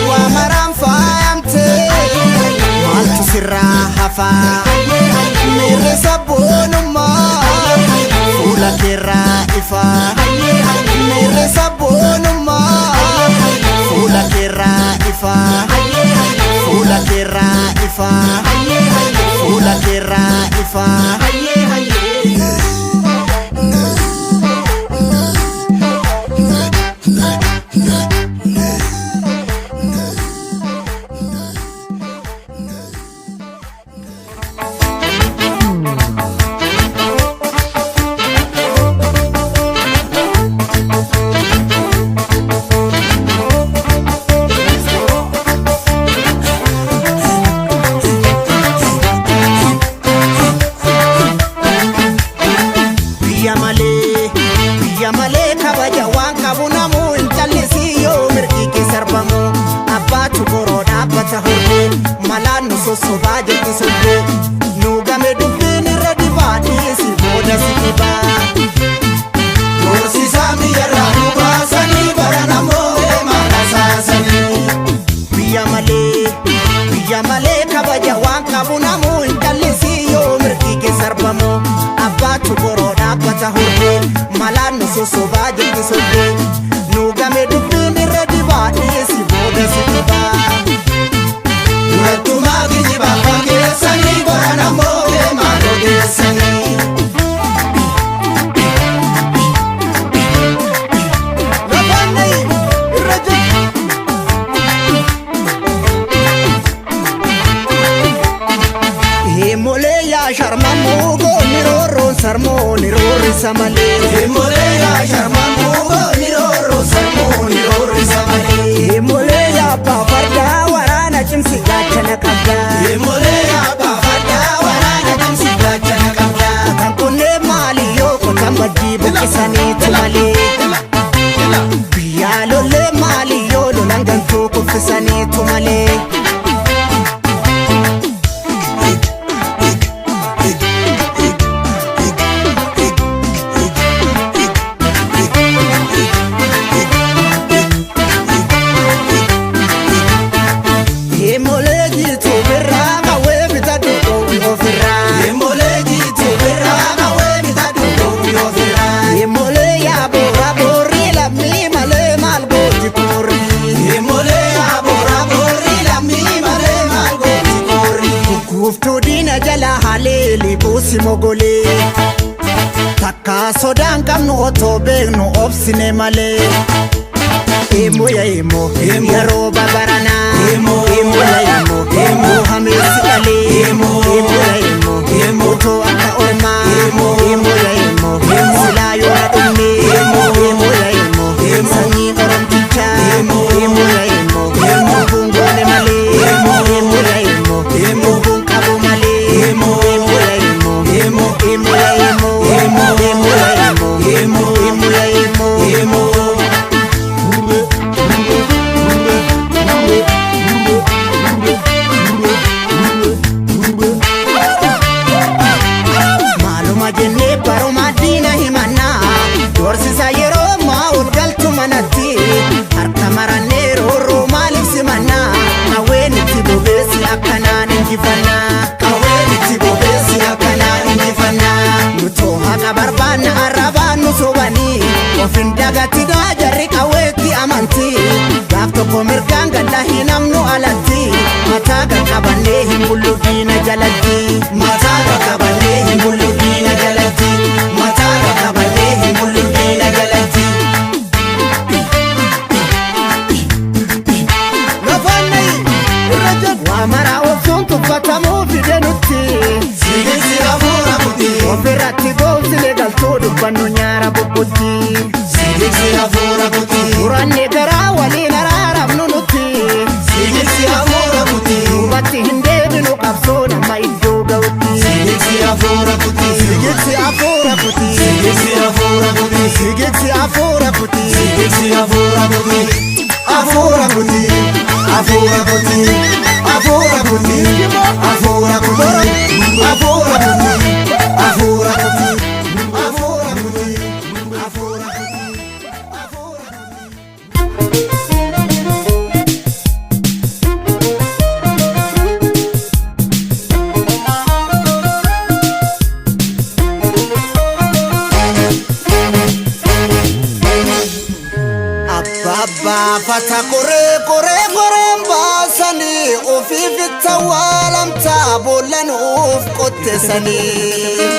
waa maraan faayamte maaltu sirraa hafaa miirri sabboonummaa fuula keerraa ifaa miirri sabboonummaa fuula keerraa ifaa fuula keerraa ifaa fuula keerraa ifaa. sosobaa jirti sobbee nu game dubbiin irra dibaadhii si booda si dhibaa. Horsiisaa biyyarraa nu baasanii baran ammoo maal asaasanii. Biyya malee kabaja waan qabu namuu hin callisii yoo mirgi keessa arbamu. Abbaatu boroo dhaabbata hordee malaan nu sosobaa jirti sobbee nu game dubbiin irra dibaadhii si booda si dhibaa. Durattumaa kijibaa kan keessanii baran ammoo maal odeessanii. Sharmamugo niroro sarmo nirori samale. Himole ya sharmamugo niroro sarmo nirori samale. Himole ya bafarda warana chimsi gachana kabda. Himole ya bafarda warana chimsi gachana kabda. Kankone mali yo kotambadi bukisani tumale. Biyalole mali yo lolanganto kufisani tumale. Mogole takka sodaan qabnu otoo beeknu obsine malee. Emo ya emo yeroo babaranaa ya emo hameessi dhalee ya emo otoo akka ormaa ya emo silaa yoo na dhumne ya emo sanyiin oromtichaa ya emo bungoone malee ya emo buun qabu malee maaluma jennee baruma diina himannaa doorsisa yeroo maa ol galtu manatti harka marannee roorroo maaliif simannaa qawween itti bobeessi akkanaan injifannaa. Nutoo haqa barbaanna arrabaan nu sobanii ofin dagatigaa jarri qawweetti amantii gaaf tokko mirgaan gadda hin amnu alatti mataa qaqqabannee hin bullu diina jalatti. Mataa qaqqabannee hin bullu diina jalatti. Mataa qaqqabannee hin bullu diina jalatti. Waa maraa obsuun tuffatamuu fide nutti. Sigirsi hafuura kuti. Ofirratti goomsine galtuu dubbannu nyaara bubbutti. Sigirsi hafuura kuti. Furanne garaa waliin araaramnu nutti. Sigirsi hafuura kuti. Duubatti hin deebinu qabsoo nama iddoo ga'utti. Sigirsi hafuura kuti. Sigirsi hafuura kuti. Sigirsi hafuura kuti. Sigirsi hafuura kuti. Sigirsi hafuura kuti. Hafuura kuti. Hafuura kuti. Hafuura kuti. Hafuura kuti. Hafuura kuti. Hafuura kuti. Hafuura kuti. Hafuura Abba fata koreen baasanii ofiifitti awwaalamtaa boolanuuf qotteessanii.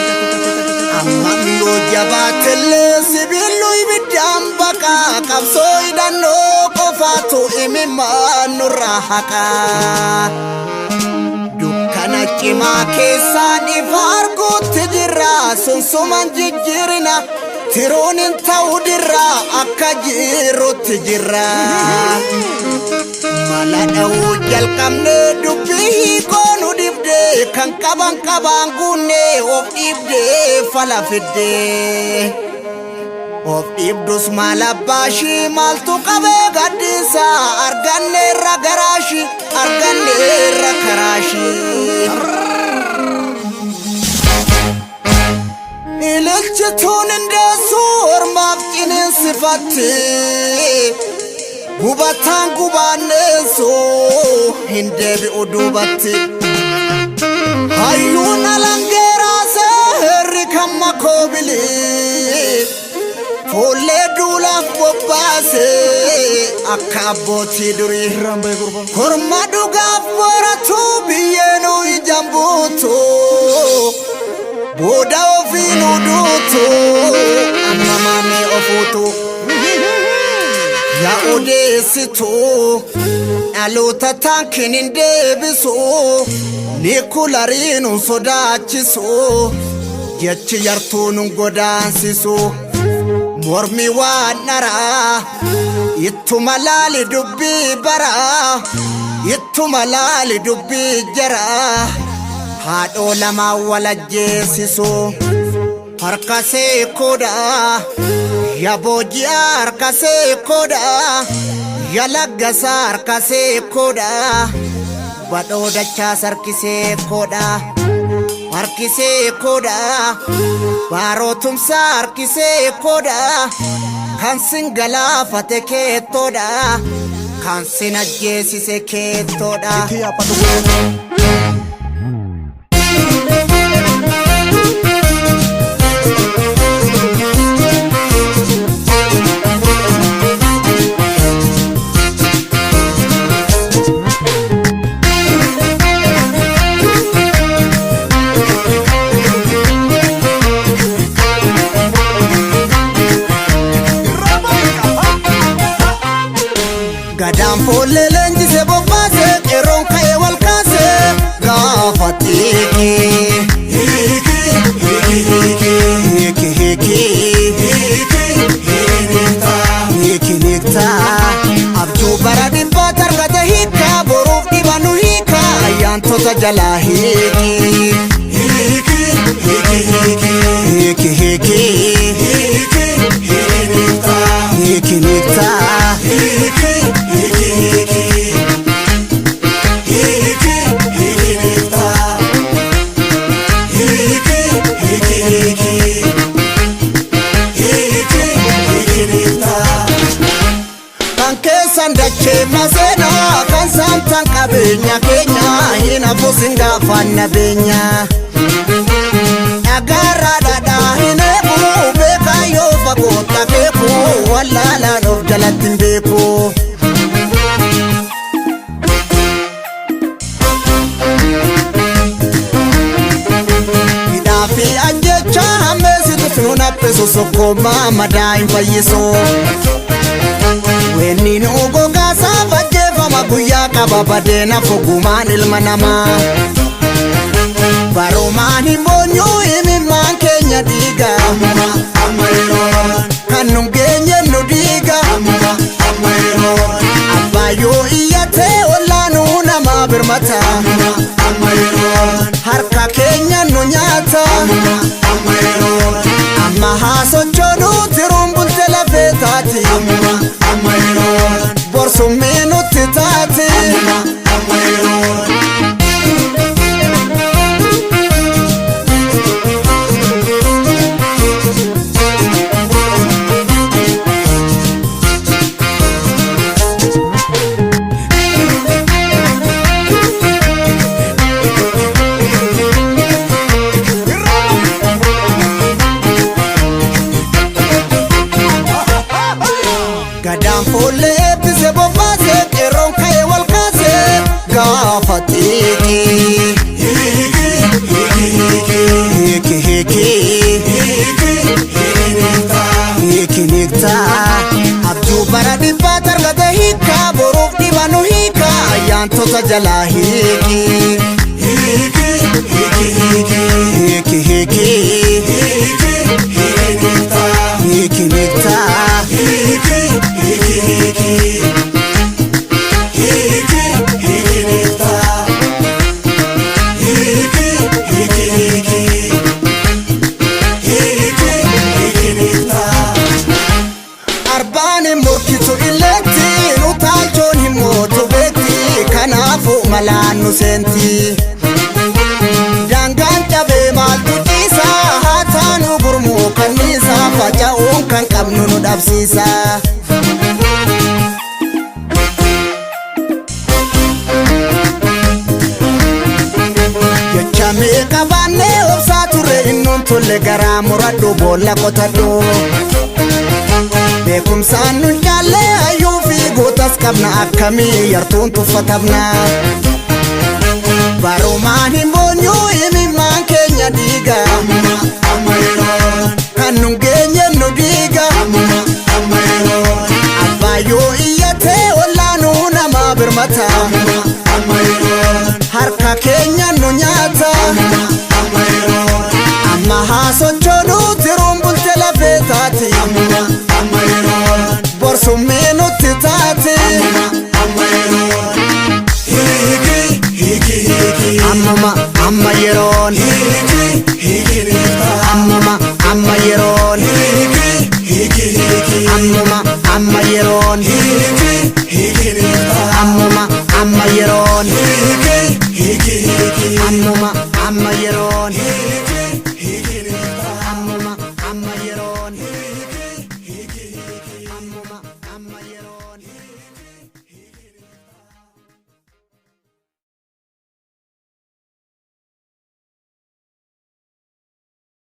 Ammaloo jabaatellee sibiiluu ibiddaan baqaa qabsoo hidhannoo qofaatu imimmaan nurraa haqaa. Dukkana cimaa keessaan ifa arguutti jirra sunsuman jijjiirina. Tironin ta'uu dirraa akka jirutti jirra. Mala dha'uu jalqabne dubbii hiikoo nu dibdee kan qaban guunnee of dhiibdee fala fiddee. of ibdus malabashi maltu qabe gadisa arganne ragarashi arganne rakarashi ililchitun indesu ormaqinin sifatti gubatan gubanesu hindebi udubatti hayyun alangera sehri kamma kobili Folle dulaf bobbase akaboti duri horma dugaf boratu biyenu ijambuto boda ofinu duto amamane ofuto ya odesitu alota tankinin debiso nikularinu sodachiso jechi yartunun godansiso Mormi wanara Ittu malali dubbi bara Ittu malali dubbi jara Haadho lama walajjeesisu Harka seekoodha Ya booji'a harka seekoodha Ya laggasa harka seekoodha Badhoo dachaas harki seekoodha Harkisee koda Barotumsa harkisee koda Kan singala fate keetoda Kan sinajjeesise keetoda Gadam folle lenjise bobbase eron kaye walkase gafatiki hiki nikta abju baradi batar gade hika boruf dibanu hika ayantota jala hiki nikta Sandache masena kan santan kabenya kenya hina fusinga fanna benya agara dada hine bu beka yo fakota keku wala la no jalatin beku idafi ajecha hamesi tusuna peso sokoma madai fayiso Weni nugo gasa bajefa maguya kababade na foguman ilmanama Baromani monyo imi man Kenya diga Kanum genye nudiga Abayo iyate olanu na mabirmata Harka Kenya nunyata Amma haso chodu tirumbul telefetati Borso meno titati Gadam folle epise bobbase eron kaye walkase gafatiki hiki nikta abju baradi batar gade hika boruf dibanu hika ayantota jala hiki nikta nu seenti dangaan cabee maaltu dhiisa haa taanu gurmuu kanniisa faca'uun kan qabnu nu dhabsiisa. Jechamee qabaannee obsaa turre innuun tolle garaa muradhu boolla qotadhu beekumsaan nu jaalle hayyuu fi gootas qabna akkamii yartuun tuffatamna barumaan hin boonyu imimmaan keenya dhiiga kan nun geenye nu dhiiga abbaayyoo iyyatee ollaanuu namaa birmata harka keenya nu nyaata amma haa sochoonuu tiruun bulte lafee taati borsummee nutti taati amma yeroon